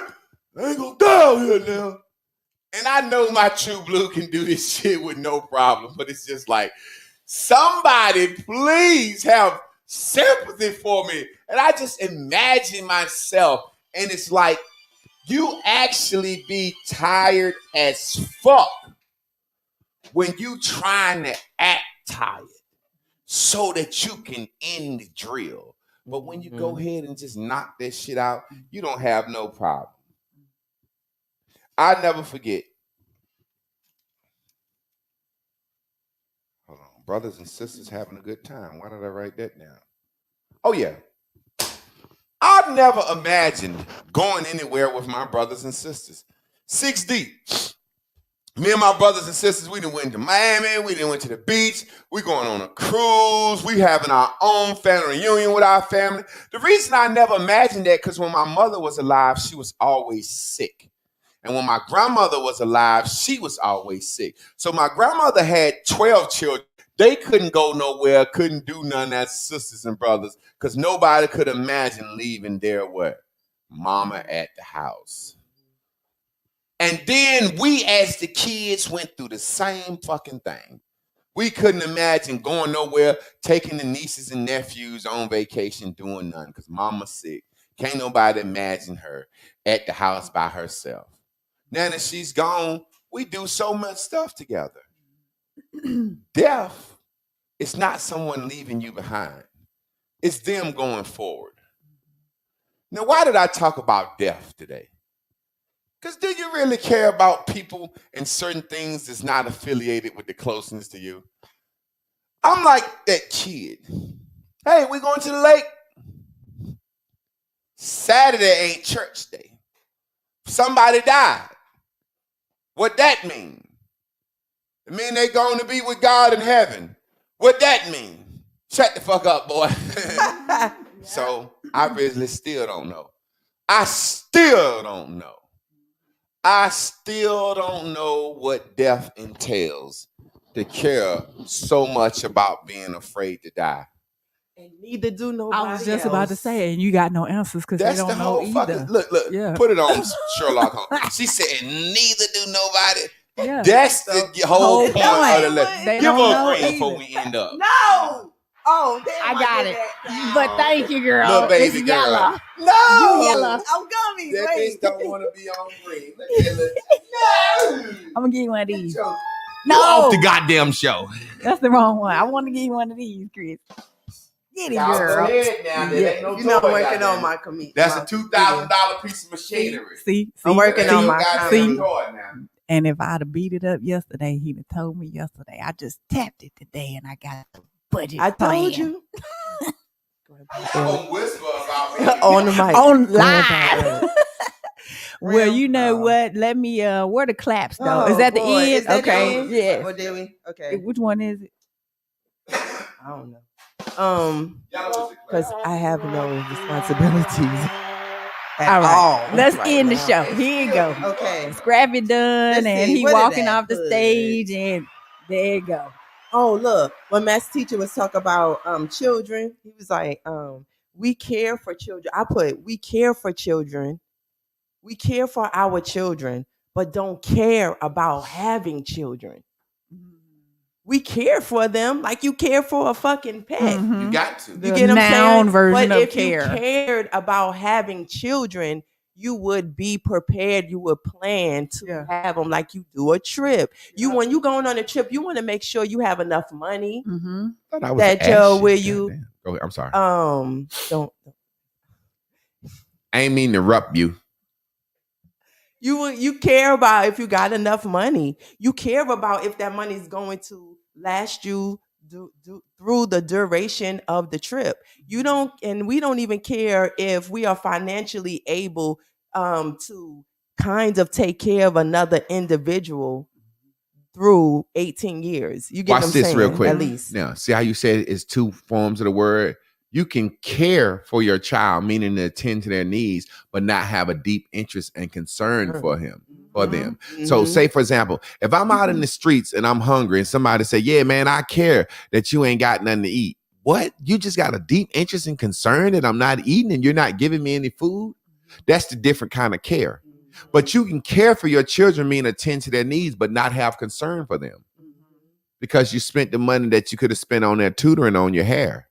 I ain't gonna die out here now. And I know my true blue can do this shit with no problem, but it's just like, somebody please have sympathy for me. And I just imagine myself, and it's like, you actually be tired as fuck when you trying to act tired so that you can end the drill. But when you go ahead and just knock that shit out, you don't have no problem. I never forget. Hold on. Brothers and sisters having a good time. Why did I write that down? Oh, yeah. I've never imagined going anywhere with my brothers and sisters. 6 deep. Me and my brothers and sisters, we done went to Miami. We done went to the beach. We going on a cruise. We having our own family reunion with our family. The reason I never imagined that, because when my mother was alive, she was always sick. And when my grandmother was alive, she was always sick. So my grandmother had 12 children. They couldn't go nowhere, couldn't do none as sisters and brothers, because nobody could imagine leaving their what? Mama at the house. And then we, as the kids, went through the same fucking thing. We couldn't imagine going nowhere, taking the nieces and nephews on vacation, doing nothing, because mama's sick. Can't nobody imagine her at the house by herself. Now that she's gone, we do so much stuff together. Death is not someone leaving you behind. It's them going forward. Now, why did I talk about death today? Because do you really care about people and certain things that's not affiliated with the closeness to you? I'm like that kid. Hey, we going to the lake? Saturday ain't church day. Somebody died. What that mean? It mean they going to be with God in heaven. What that mean? Shut the fuck up, boy. So I really still don't know. I still don't know what death entails to care so much about being afraid to die. And neither do nobody I was just else. about to say, and you got no answers because they That's don't the know whole either. fucking look. Yeah. Put it on Sherlock Holmes. She said, neither do nobody. Yeah. That's the whole point of the lesson. They Give don't her know a green either. before we end up. No. Oh, damn, I got did it. that. But thank you, girl. Little baby It's girl. yellow. No. You yellow. Oh, gummies. That Wait. bitch don't want to be on green. Look at it. No. I'm gonna give you one of these. Get No, off the goddamn show. That's the wrong one. I want to give you one of these, Chris. Get it, Y'all go girl. ahead now. There ain't no You know, I'm toy working goddamn. on my comedian. That's a $2,000 piece of machinery. See, I'm working There on ain't no my goddamn comedy. toy now. And if I'd have beat it up yesterday, he'd have told me yesterday. I just tapped it today, and I got a budget. I plan. told you. I'm gonna whisper about me. On the mic. On Go live. ahead. Well, you know Oh. what? Let me. Where the claps though? Oh, Is that the boy. end? Is that the Okay. end? Yeah. What did we? Okay. Which one is it? I don't know. Y'all Because I have no responsibilities at All right. all. Let's right end the now. show. Here you go. Okay. Scrappy done, Let's and see, he what is walking that? off the Hood. stage, and There you go. Oh, look, when maths teacher was talking about children, he was like, we care for children. I put, we care for children. We care for our children, but don't care about having children. We care for them like you care for a fucking pet. Mhm. You got to. You The get what I'm saying? noun version But of if care. you cared about having children, you would be prepared. You would plan to Yeah. have them like you do a trip. You Yeah. when you going on a trip, you want to make sure you have enough money Mm-hmm. I thought I was that an ass where shit. you Goddamn. Go ahead. I'm sorry. don't. I ain't mean to interrupt you. You care about if you got enough money. You care about if that money is going to last you through the duration of the trip. You don't, and we don't even care if we are financially able to kind of take care of another individual through 18 years. You get Watch what I'm this saying? real quick. At least. Now, see how you said it's two forms of the word? You can care for your child, meaning to attend to their needs, but not have a deep interest and concern for him, for them. So Mhm. say, for example, if I'm out in the streets and I'm hungry and somebody say, yeah, man, I care that you ain't got nothing to eat. What? You just got a deep interest and concern that I'm not eating and you're not giving me any food? That's the different kind of care. But you can care for your children, mean attend to their needs, but not have concern for them because you spent the money that you could have spent on their tutoring on your hair.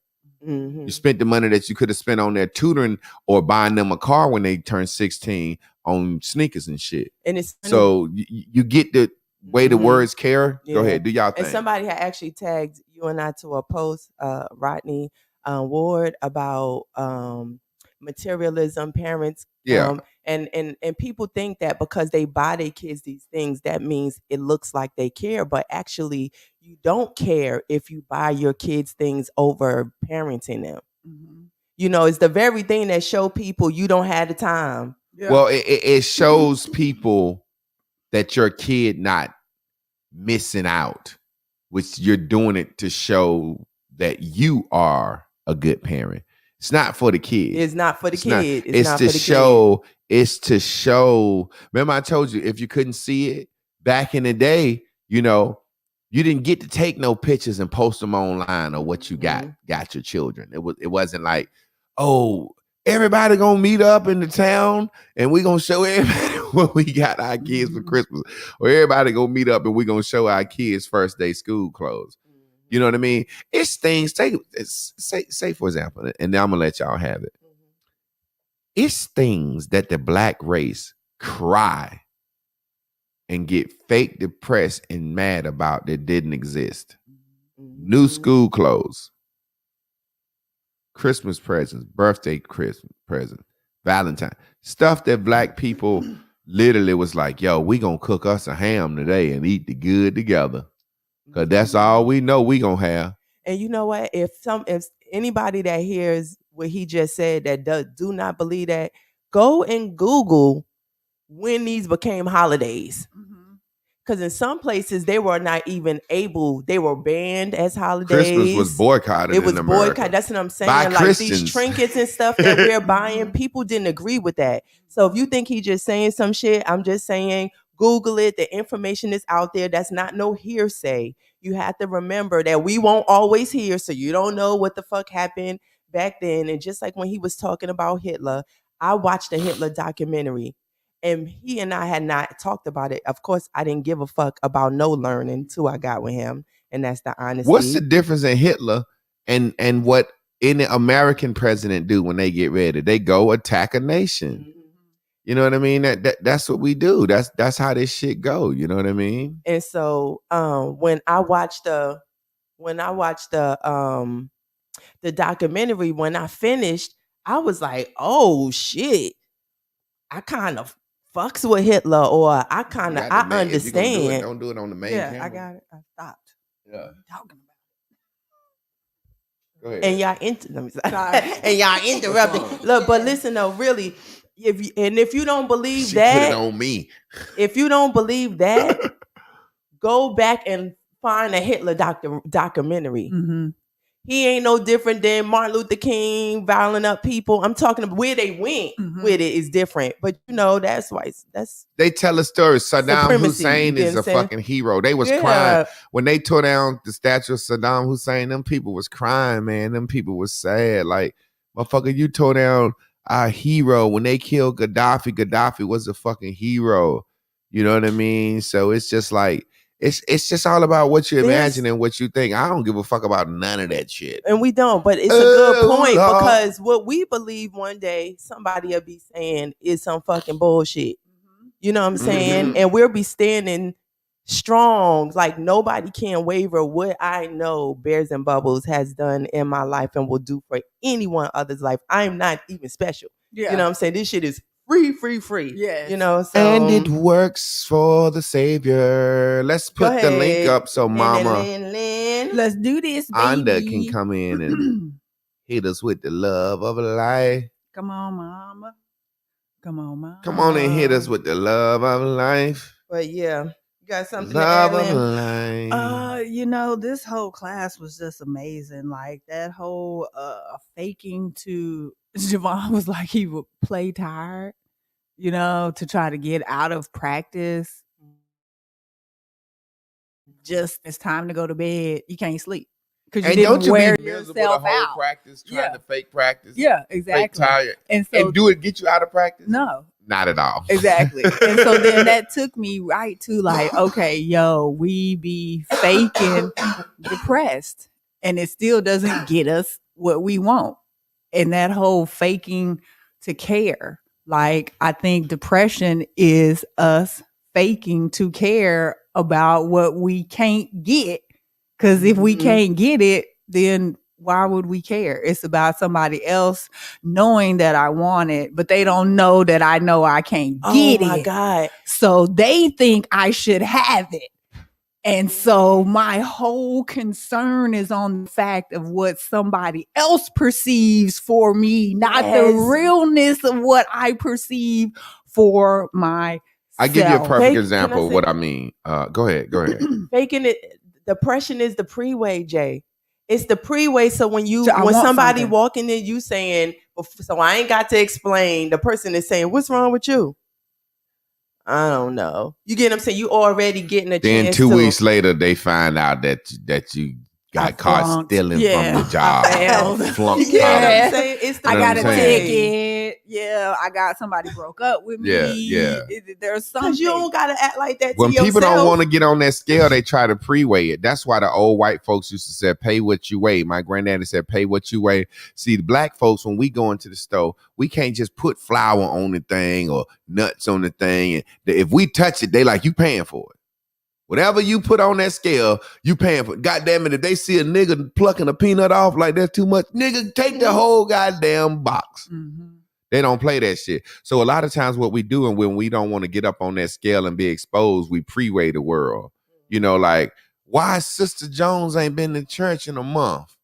Mhm. You spent the money that you could have spent on their tutoring or buying them a car when they turn 16 on sneakers and shit. And it's funny. So you get the way the Mhm. words care. Go Yeah. ahead, do y'all And thing. somebody had actually tagged you and I to a post, Rodney Ward, about materialism, parents. Yeah. And people think that because they buy their kids these things, that means it looks like they care. But actually, you don't care if you buy your kids things over parenting them. Mm-hmm. You know, it's the very thing that show people you don't have the time. Yeah. Well, it shows people that your kid not missing out, which you're doing it to show that you are a good parent. It's not for the kid. It's not for the It's not- kid. It's not to for the show. It's to show. Remember, I told you if you couldn't see it back in the day, you know, you didn't get to take no pictures and post them online or what you got your children. It wasn't like, oh, everybody gonna meet up in the town and we gonna show everybody what we got our kids for Christmas, or everybody gonna meet up and we gonna show our kids first day school clothes. You know what I mean? It's things. Say for example, and then I'm gonna let y'all have it. It's things that the black race cry and get fake depressed and mad about that didn't exist. New school clothes, Christmas presents, birthday Christmas presents, Valentine, stuff that black people literally was like, yo, we gonna cook us a ham today and eat the good together. Cause that's all we know we gonna have. And you know what? If anybody that hears what he just said that do not believe that, go and Google when these became holidays. Because in some places they were not even able; they were banned as holidays. Christmas was boycotted. It was in America. boycotted. That's what I'm saying. By like Christians. these trinkets and stuff that we're buying, people didn't agree with that. So if you think he just saying some shit, I'm just saying Google it. The information is out there. That's not no hearsay. You have to remember that we won't always hear, so you don't know what the fuck happened back then. And just like when he was talking about Hitler, I watched the Hitler documentary. And he and I had not talked about it. Of course, I didn't give a fuck about no learning until I got with him. And that's the honesty. What's the difference in Hitler and what any American president do when they get ready? They go attack a nation. You know what I mean? That's what we do. That's how this shit go. You know what I mean? And so when I watched the documentary, when I finished, I was like, oh shit. I kind of fucks with Hitler, or I kind of I understand. Don't do it on the main Yeah, camera. I got it. I stopped. Yeah. Talking Go ahead. And y'all interrupting. Look, but listen though, really, if you don't believe She that, put it on me. if you don't believe that, go back and find a Hitler documentary. Mm-hmm. He ain't no different than Martin Luther King violent up people. I'm talking about where they went with it is different. But that's why they tell a story. Saddam supremacy, Hussein you is a understand? fucking hero. They was crying when they tore down the statue of Saddam Hussein. Them people was crying, man. Them people was sad. Like, motherfucker, you tore down our hero. When they killed Gaddafi, Gaddafi was a fucking hero. You know what I mean? So it's just like, it's just all about what you imagine and what you think. I don't give a fuck about none of that shit. And we don't, but it's a good point because what we believe one day somebody will be saying is some fucking bullshit. You know what I'm saying? And we'll be standing strong. Like nobody can waver what I know Bears and Bubbles has done in my life and will do for anyone other's life. I'm not even special. Yeah. You know what I'm saying? This shit is free. Yes. You know, so and it works for the savior. Let's put the link up so Mama Let's do this, baby. Anda can come in and hit us with the love of life. Come on, Mama. Come on, Mama. Come on and hit us with the love of life. But yeah, you got something Love to add, of life. This whole class was just amazing. Like that whole faking to Javon was like he would play tired, to try to get out of practice. Just it's time to go to bed. You can't sleep because you didn't wear yourself out. Practice trying to fake practice. Yeah, exactly. Fake tired. And so do it get you out of practice? No. Not at all. Exactly. And so then that took me right to like, okay, we be faking depressed and it still doesn't get us what we want. And that whole faking to care. Like, I think depression is us faking to care about what we can't get. Because if we can't get it, then why would we care? It's about somebody else knowing that I want it, but they don't know that I know I can't get it. Oh my God. So they think I should have it. And so my whole concern is on the fact of what somebody else perceives for me, not the realness of what I perceive for myself. I give you a perfect example of what I mean. Go ahead. Faking it. Depression is the pre-way, Jay. It's the pre-way. So when somebody walking in, you saying, so I ain't got to explain. The person is saying, what's wrong with you? I don't know. You get what I'm saying? You already getting a chance. Then 2 weeks later, they find out that you got caught stealing from the job. Flunked out. I got a ticket. Yeah, I got somebody broke up with me. Yeah. There's something. You don't gotta act like that. When to people yourself. don't want to get on that scale, they try to pre-weigh it. That's why the old white folks used to say, "Pay what you weigh." My granddaddy said, "Pay what you weigh." See, the black folks, when we go into the store, we can't just put flour on the thing or nuts on the thing. And if we touch it, they like, you paying for it. Whatever you put on that scale, you paying for it. God damn it, if they see a nigga plucking a peanut off like that's too much, nigga, take the whole goddamn box. They don't play that shit. So a lot of times what we do, and when we don't want to get up on that scale and be exposed, we pre-weigh the world. Like, why Sister Jones ain't been to church in a month?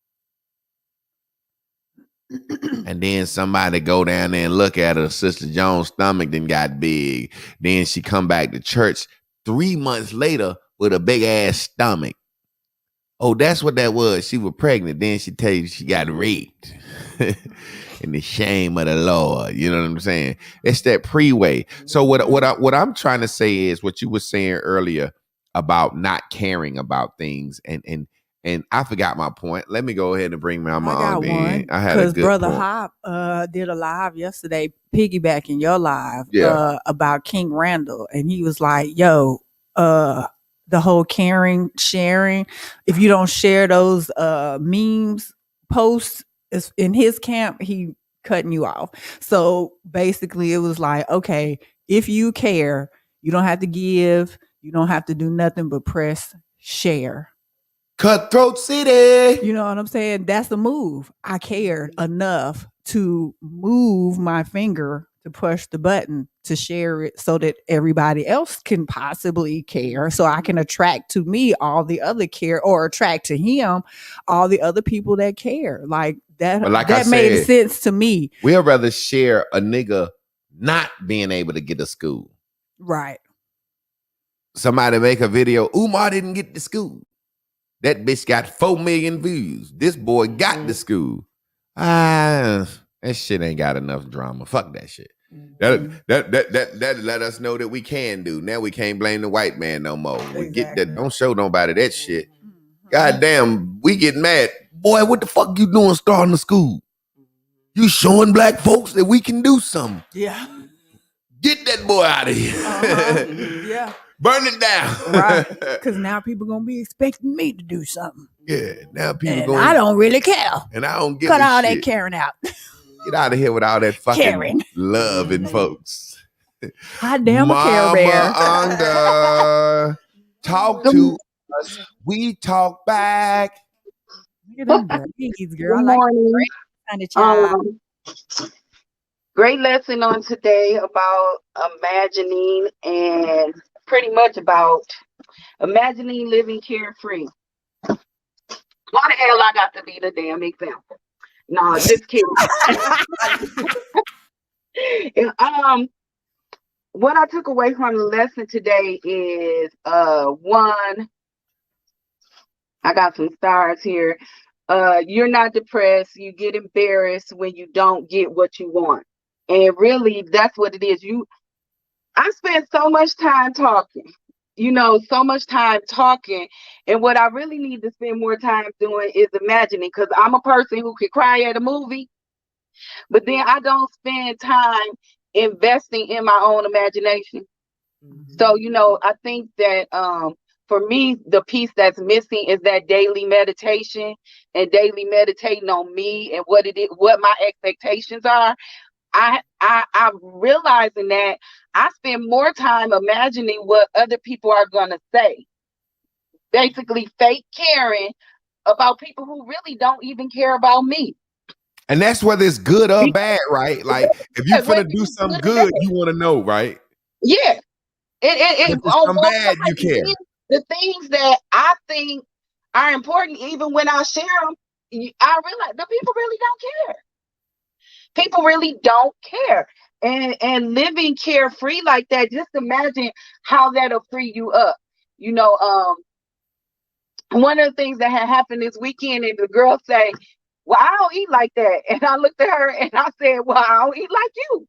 And then somebody go down there and look at her. Sister Jones' stomach then got big. Then she come back to church 3 months later with a big ass stomach. Oh, that's what that was. She was pregnant. Then she tell you she got raped. In the shame of the Lord. You know what I'm saying? It's that pre-way. So what I'm trying to say is what you were saying earlier about not caring about things. And I forgot my point. Let me go ahead and bring my mom in. I had a good Brother point. Hop did a live yesterday, piggybacking your live about King Randall. And he was like, the whole caring, sharing. If you don't share those memes, posts, in his camp, he cutting you off. So basically it was like, okay, if you care, you don't have to give, you don't have to do nothing but press share. Cutthroat City. You know what I'm saying? That's the move. I cared enough to move my finger to push the button to share it so that everybody else can possibly care. So I can attract to me all the other care, or attract to him all the other people that care. Like that, that made sense to me. We'd rather share a nigga not being able to get to school. Right. Somebody make a video, Umar didn't get to school. That bitch got 4 million views. This boy got to school. That shit ain't got enough drama. Fuck that shit. That let us know that we can do. Now we can't blame the white man no more. We get that. Don't show nobody that shit. Goddamn, we get mad. Boy, what the fuck you doing starting a school? You showing black folks that we can do something. Yeah. Get that boy out of here. Yeah. Burn it down. Right. Because now people going to be expecting me to do something. Yeah, now people And going. I don't really care. And I don't give Cut a all shit. that caring out. Get out of here with all that fucking Caring. loving folks. Hot damn a Care Mama Bear. Under, talk to us. We talk back. Look at them babies, girl. I Good like morning. that kind of child. Great lesson on today about imagining and pretty much about imagining living carefree. Why the hell I got to be the damn example? No, just kidding. What I took away from the lesson today is one, I got some stars here. You're not depressed. You get embarrassed when you don't get what you want. And really, that's what it is. I spent so much time talking, so much time talking. And what I really need to spend more time doing is imagining, because I'm a person who could cry at a movie, but then I don't spend time investing in my own imagination. Mm-hmm. So, I think that for me, the piece that's missing is that daily meditation and daily meditating on me and what it is, what my expectations are. I'm realizing that I spend more time imagining what other people are gonna say. Basically, fake caring about people who really don't even care about me. And that's whether it's good or bad, right? Like if you're finna do something good, you want to know, right? Yeah. If it's something bad, you care. The things that I think are important, even when I share them, I realize the people really don't care. People really don't care. And living carefree like that, just imagine how that'll free you up. One of the things that had happened this weekend, and the girl say, well, I don't eat like that. And I looked at her and I said, well, I don't eat like you.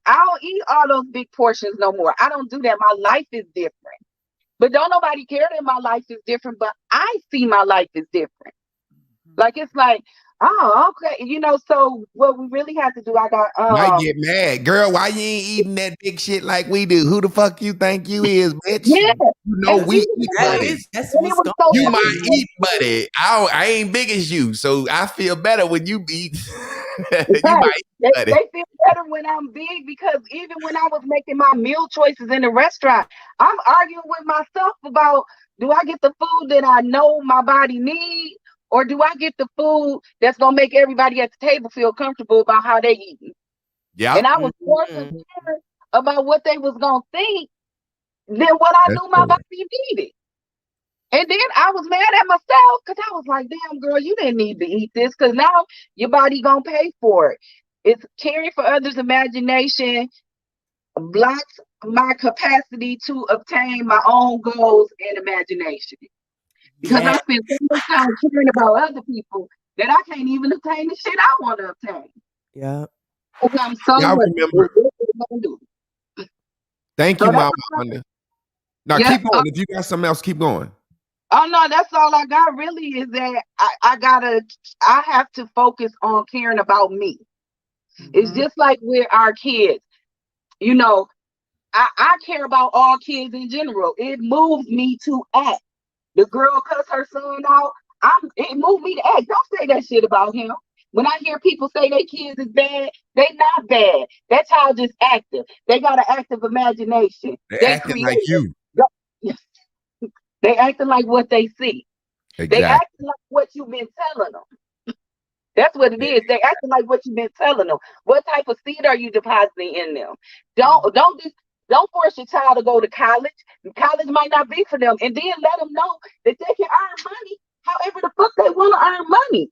I don't eat all those big portions no more. I don't do that. My life is different. But don't nobody care that my life is different, but I see my life is different. Like, it's like, oh, okay. So what we really have to do, I got might get mad. Girl, why you ain't eating that big shit like we do? Who the fuck you think you is, bitch? Yeah. We eat, buddy. You might eat, buddy. I ain't big as you, so I feel better when you eat. You might eat, buddy. They feel better when I'm big, because even when I was making my meal choices in the restaurant, I'm arguing with myself about, do I get the food that I know my body needs? Or do I get the food that's going to make everybody at the table feel comfortable about how they eating? Yeah. And I was more concerned about what they was going to think than what I knew my body needed. And then I was mad at myself, because I was like, damn, girl, you didn't need to eat this, because now your body going to pay for it. It's caring for others' imagination blocks my capacity to obtain my own goals and imagination. Because I spend so much time caring about other people that I can't even obtain the shit I want to obtain. Yeah. Because I'm so remember. Thank you, Mama. Now keep going. If you got something else, keep going. Oh no, that's all I got really, is that I have to focus on caring about me. Mm-hmm. It's just like with our kids. I care about all kids in general. It moves me to act. The girl cuss her son out. It moved me to act. Don't say that shit about him. When I hear people say their kids is bad, they not bad. That child just active. They got an active imagination. They acting like you. They acting like what they see. Exactly. They acting like what you've been telling them. That's what it is. They acting like what you've been telling them. What type of seed are you depositing in them? Don't force your child to go to college. College might not be for them. And then let them know that they can earn money however the fuck they want to earn money.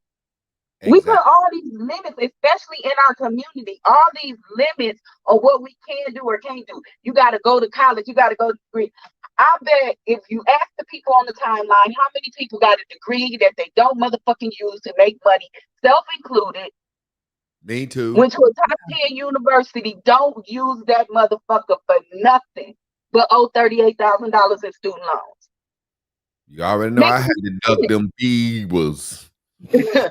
Exactly. We put all these limits, especially in our community, all these limits on what we can do or can't do. You got to go to college. You got to go to degree. I bet if you ask the people on the timeline how many people got a degree that they don't motherfucking use to make money, self-included, Me too. went to a top 10 university, don't use that motherfucker for nothing but owe $38,000 in student loans. You already know I had to duck them beavers. I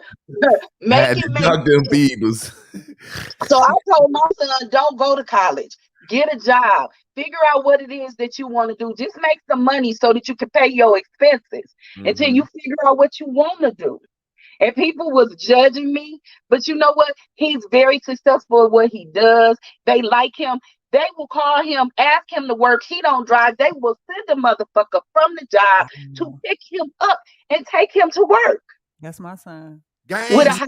had to duck them beavers. So I told my son, don't go to college. Get a job. Figure out what it is that you want to do. Just make some money so that you can pay your expenses until you figure out what you want to do. And people was judging me, but you know what? He's very successful at what he does. They like him. They will call him, ask him to work. He don't drive. They will send the motherfucker from the job to pick him up and take him to work. That's my son. Gangsta. He with a high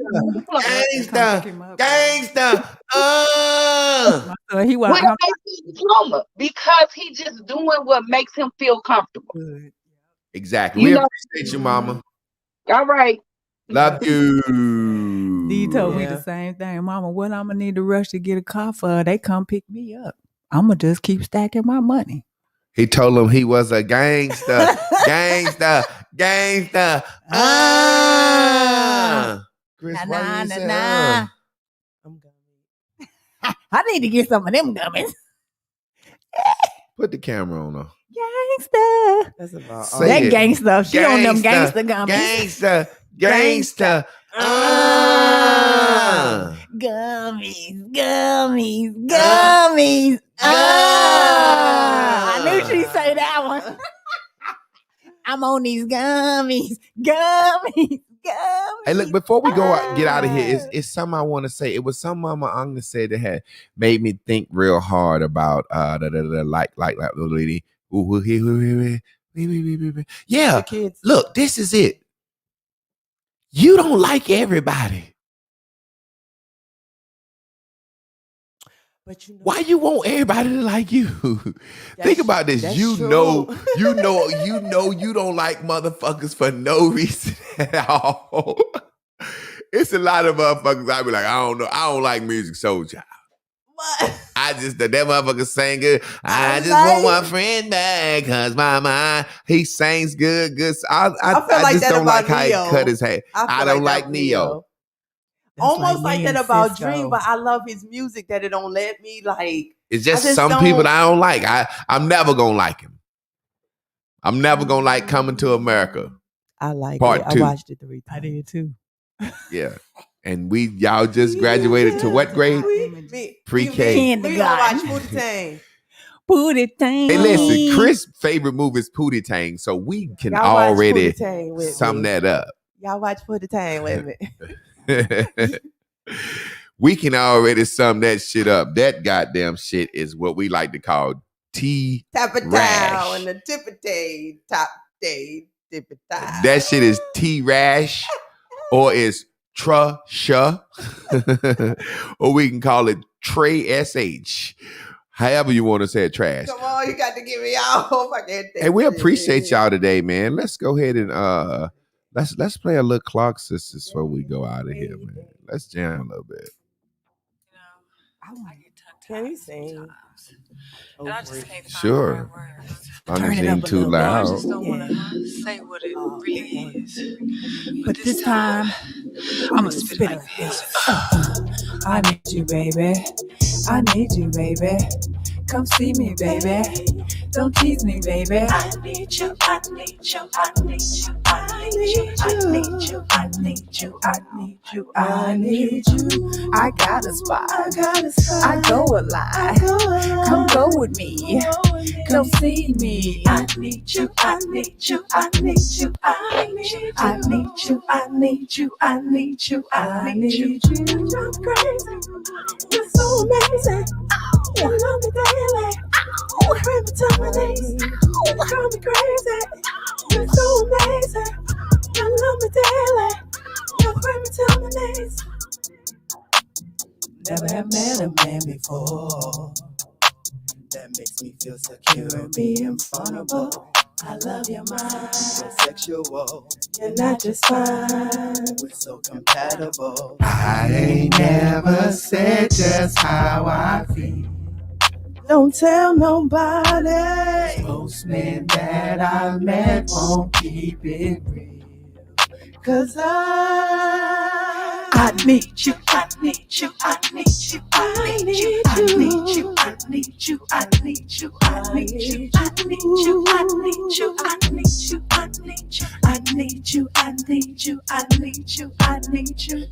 school diploma because he just doing what makes him feel comfortable. Good. Exactly. We appreciate you, mama. All right. Love you. He told me the same thing. Mama, what I'm going to need to rush to get a car for? They come pick me up. I'm going to just keep stacking my money. He told him he was a gangster. Gangster. Chris, why you say, I'm gummy. I need to get some of them gummies. Put the camera on her. Gangster. That's about Say that it. gang stuff. She on them gangster gummies. Gangster. Gummies. I knew she'd say that one. I'm on these gummies. Hey, look, before we get out of here, it's something I want to say. It was something Mama Agnes said that had made me think real hard about like little lady. Yeah, look, this is it. You don't like everybody. But you know, why you want everybody to like you? Think about this. You know you don't like motherfuckers for no reason at all. It's a lot of motherfuckers I be like, I don't know. I don't like Musiq Soulchild. what? I just, that motherfucker sang good. I just want my friend back because my mind, he sings good. I feel like just that don't like about how Neo. he cut his hair. I don't like Neo. Almost like that about Cisco. Dream, but I love his music that it don't let me like. It's just I some don't- people that I don't like. I'm never gonna like him. I'm never gonna like Coming to America. I like Part it. 2. I watched it 3 times. I did too. Yeah. And y'all just graduated to what grade? Pre-K. We gonna watch Pootie Tang. Pootie Tang. Hey, listen, Chris' favorite movie is Pootie Tang, so we can Y'all watch already Pootie Tang with sum me. that up. Y'all watch Pootie Tang with me. We can already sum that shit up. That goddamn shit is what we like to call T. Tap it Rash. down and the tip it day, top day, tip it down. That shit is T-Rash or is Trasha, or we can call it Trey SH. However you want to say it, trash. Come on, you got to give me all. I can't think Hey, we of it. appreciate y'all today, man. Let's go ahead and let's play a little Clock Sisters before we go out of here, man. Let's jam a little bit. Can you sing? And I just can't find Sure. the right words. I'm Turn just it up being a too little bit. I loud. just don't want to say what it really is. But this time, I'ma spit it like this. I need you, baby. I need you, baby. Come see me, baby. Don't tease me, baby. I need you, I need you, I need you, I need you, I need you, I need you, I need you, I need you. I got a spot. I go a lot. Come go with me. Come see me. I need you, I need you, I need you, I need you, I need you, I need you, I need you, I need you. I'm crazy. You're so amazing. You love me daily. Every time I leave, you drive me crazy. You're so amazing. You love me daily. Every time I leave. Never have met a man before that makes me feel secure and being vulnerable. I love your mind, you're sexual. You're not just fine, we're so compatible. I ain't never said just how I feel. Don't tell nobody. Most men that I met won't keep it real. 'Cause I need you, I need you, I need you, I need you, I need you, I need you, I need you, I need you, I need you, I need you, I need you, I need you, I need you, I need you, I need you, I need you.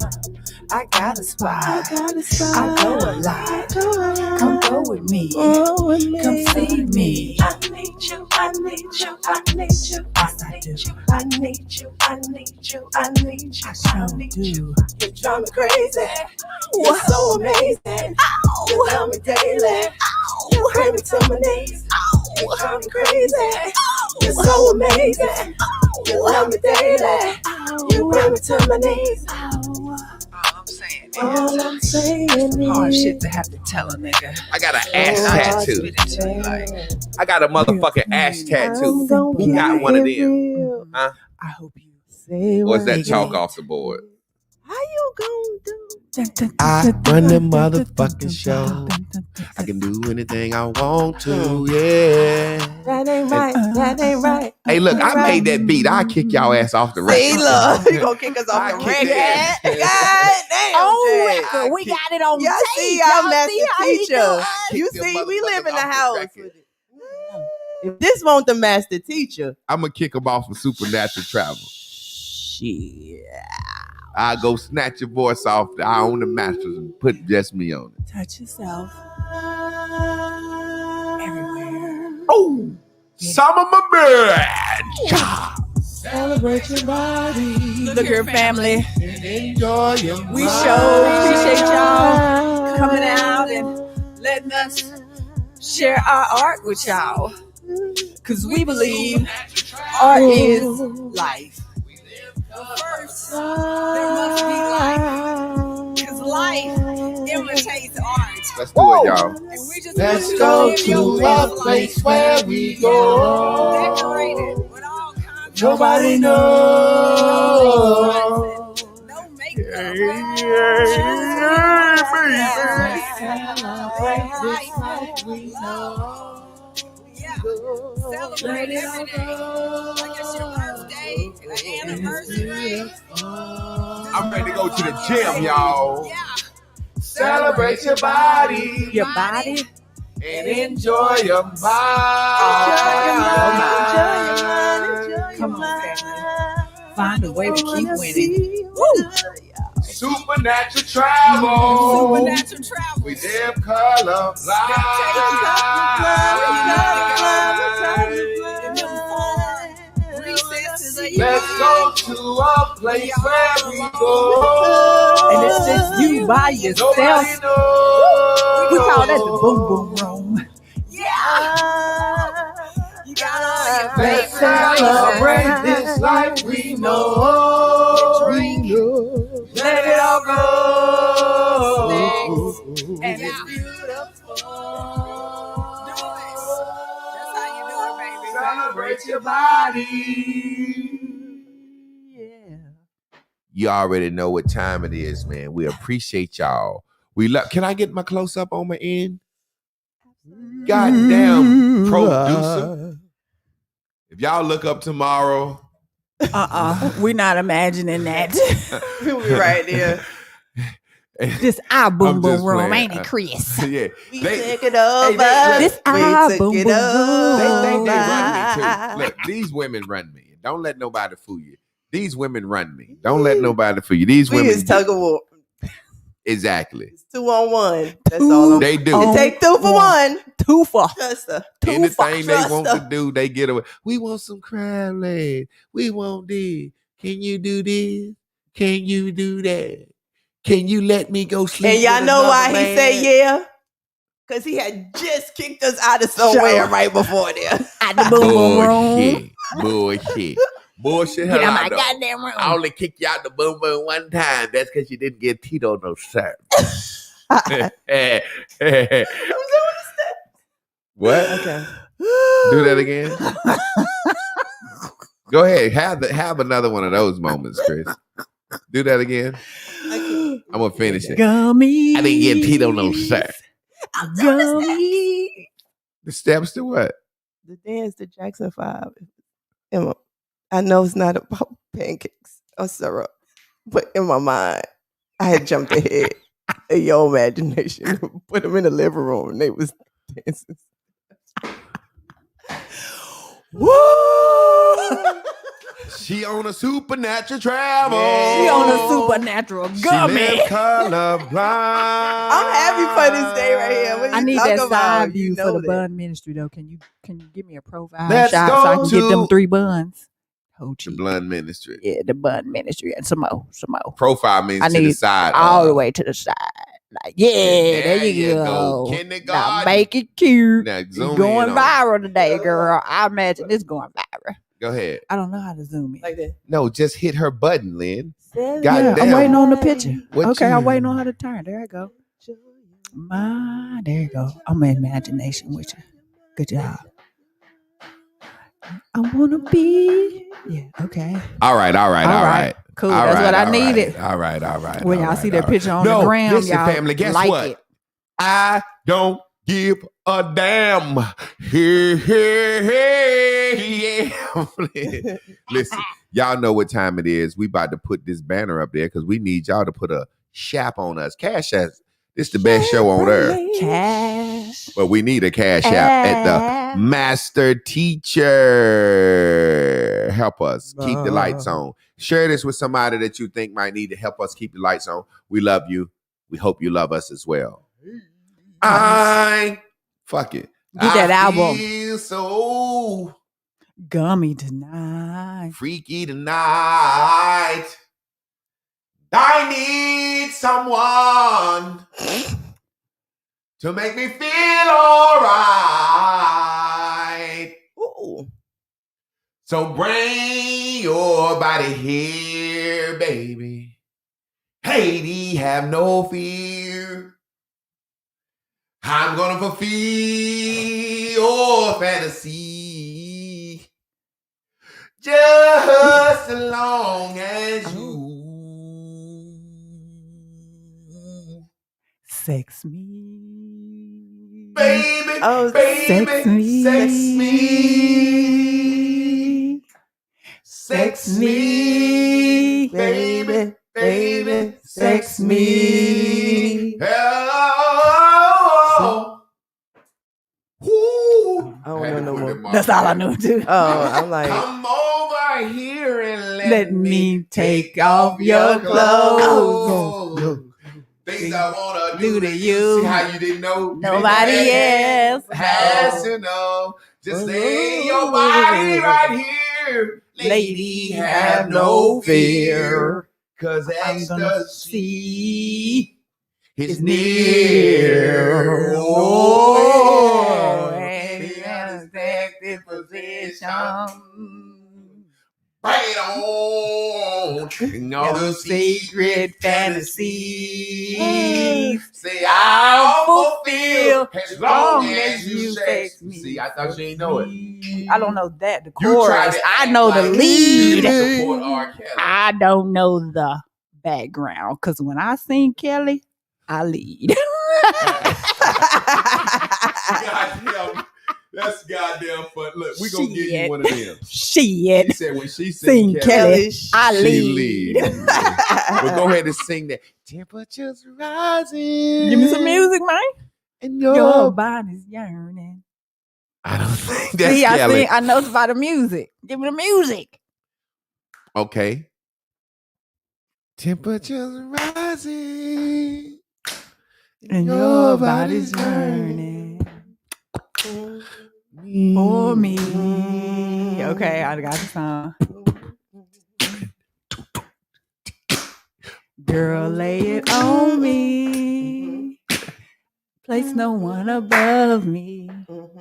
I got a spot, I go a lot. Come go with me, come see me. I need you, I need you, I need you, I need you, I need you, I need you, I need you, I need you. You drive me crazy, you're so amazing. You love me daily, you bring me to my knees. You drive me crazy, you're so amazing. You love me daily, you bring me to my knees. All I'm saying is Hard shit to have to tell a nigga. I got an ass tattoo. Spit it to you like. I got a motherfucking ass tattoo. Who got one of them? Huh? I hope you say Or is that what chalk it off the board? How you gonna do? I run the motherfucking show. I can do anything I want to, yeah. That ain't right. That ain't right. Hey, look, I made that beat. I'll kick y'all ass off the See, record. look, you gonna kick us off I the kick record? your ass. God damn, On Jay. record, we got it on Y'all tape. see, y'all master see how he do teacher. us? You Kick them see, we live in the motherfuckers off house. the record. With it. If this won't the master teacher, I'm going to kick them off of Supernatural Travel. shit. I'll go snatch your voice off the I Own the Masters and put just me on it. Touch yourself. Everywhere. Oh, some of my birds. Celebrate your body. Look here, family. Enjoy your We sure appreciate y'all coming out and letting us share our art with y'all. Because we believe art is life. First, there must be life. Because life imitates art. Let's do it, y'all. And we just Let's want you go live to your a best place life. where we go. Decorated with all kinds of Nobody no Celebrate every day. Like it's your birthday, an anniversary. I'm ready to go to the gym, y'all. Yeah. Celebrate your body Your body. and enjoy your mind. Come on, family. Find a way to keep winning. Supernatural travel. Supernatural travel. We live color Let's go to a place where we go. And it's just you by yourself. Nobody knows. We call that the boom boom room. Yeah. You got all your Let's favorite celebrate this life we know. drink. Let it all go. And it's beautiful. Do it. That's how you do it, baby. Celebrate your body. You already know what time it is, man. We appreciate y'all. We love. Can I get my close up on my end? Goddamn producer. If y'all look up tomorrow, We're not imagining that. We'll be right there. This our boom I'm boom just room, playing. ain't it, Chris? yeah, We they, took it over. This we our took boom it boom over. they room. think they run me too. Look, these women run me. Don't let nobody fool you. These women run me. Don't let nobody fool you. These We women is tug of war. exactly. It's 2-on-1. That's all I'm They do. It take 2 for 1. Two for. Trust her. Anything they Trust want her. to do, they get away. We want some crab legs. We want this. Can you do this? Can you do that? Can you let me go sleep? And y'all with know why another he say man? yeah? Because he had just kicked us out of somewhere right before there. At the boom boom room. Bullshit. Bullshit. Get Hell, out I my know. goddamn room. I only kicked you out the boom boom one time. That's because you didn't get Tito no shirt. What? Okay. Do that again. Go ahead. Have another one of those moments, Chris. Do that again. I'm gonna finish it. Gummy. I didn't get Tito no shirt. Gummy. The steps to what? The dance to Jackson 5. I know it's not about pancakes or syrup, but in my mind, I had jumped ahead of your imagination. Put them in the living room and they was dancing. Woo! She on a supernatural travel. She on a supernatural gummy. She live colorblind. I'm happy for this day right here. What I you need talking that about? side view You for know the that. bun ministry though. Can you give me a profile Let's shot so I go can get them to 3 buns? Ho The cheap. Blunt Ministry. Yeah, the bun ministry and some more. Profile means I to the need side. all the way to the side. Like, yeah, there you go. Now Kindergarten. make it cute. Now It's zoom going in on. viral today, girl. I imagine it's going viral. Go ahead. I don't know how to zoom in. Like that. No, just hit her button, Lynn. Yeah, Goddamn. I'm waiting on the picture. What Okay, you- I'm waiting on her to turn. There I go. There you go. I'm in imagination with you. Good job. I wanna be. Yeah. Okay. All right. Cool. All That's right, what I all needed. right, all right. When all y'all right, see that all right. picture on No, the gram, listen, y'all family, guess like what? it. I don't give a damn. Yeah. Listen, y'all know what time it is. We about to put this banner up there because we need y'all to put a shap on us. Cash app. This the best show on earth. Cash. But we need a cash app at the Master Teacher. Help us keep the lights on. Share this with somebody that you think might need to help us keep the lights on. We love you. We hope you love us as well. Fuck it. Get that album. Feel so Gummy tonight. freaky tonight. I need someone to make me feel all right. Ooh. So bring your body here, baby. Haiti, have no fear. I'm gonna fulfill your fantasy just as long as you Sex me. baby, Oh, baby, sex me. sex me, sex me, baby, baby, sex me. Oh, ooh. I don't know no more. That's all I know too. Oh, I'm like, Come over here and Let me take off your clothes. Things I wanna Do to you. See how you didn't know? Nobody else has to know. Just lay your body right here. Lady, have no fear. Cause I'm gonna ecstasy is is near. near. Oh, and the in unexpected position. Bring it on. And all the secret fantasies. Say I'll fulfill as long as you sex me. See, I thought you didn't know it. I don't know that. The You try chorus. to I act know the like lead. you support R. Kelly. I don't know the background because when I sing Kelly, I lead. Goddamn, that's goddamn fun. Look, we gonna give you Shit. one of them. She Shit. said when she Sing sang Kelly. I she lead. Well, go ahead and sing that. Temperatures rising. Give me some music, man. And Your your body's yearning. I don't think that's See, Kelly. I know it's about the music. Give me the music. Okay. Temperatures rising. And your body's yearning for me. Okay, I got the song. Girl, lay it on me. Place no one above me.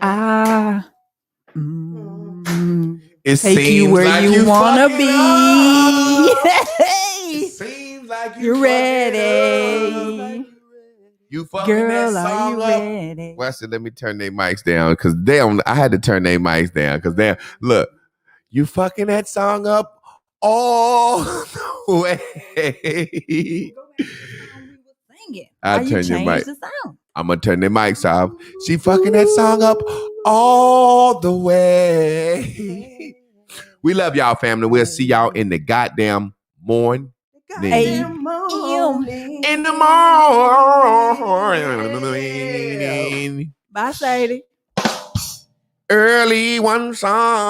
I It take you seems where like you wanna fucking be. up. It seems like You fucking ready? up. You fucking Girl, that are song you up. ready? Weston, let me turn their mics down because I had to turn their mics down because look, you fucking that song up all the way. Singing. I'll Why you turn your change mic. the sound? I'm gonna turn the mics off. She fucking that song up all the way. We love y'all, family. We'll see y'all in the goddamn morning. Goddamn In the morning. Bye, Sadie. Early one song.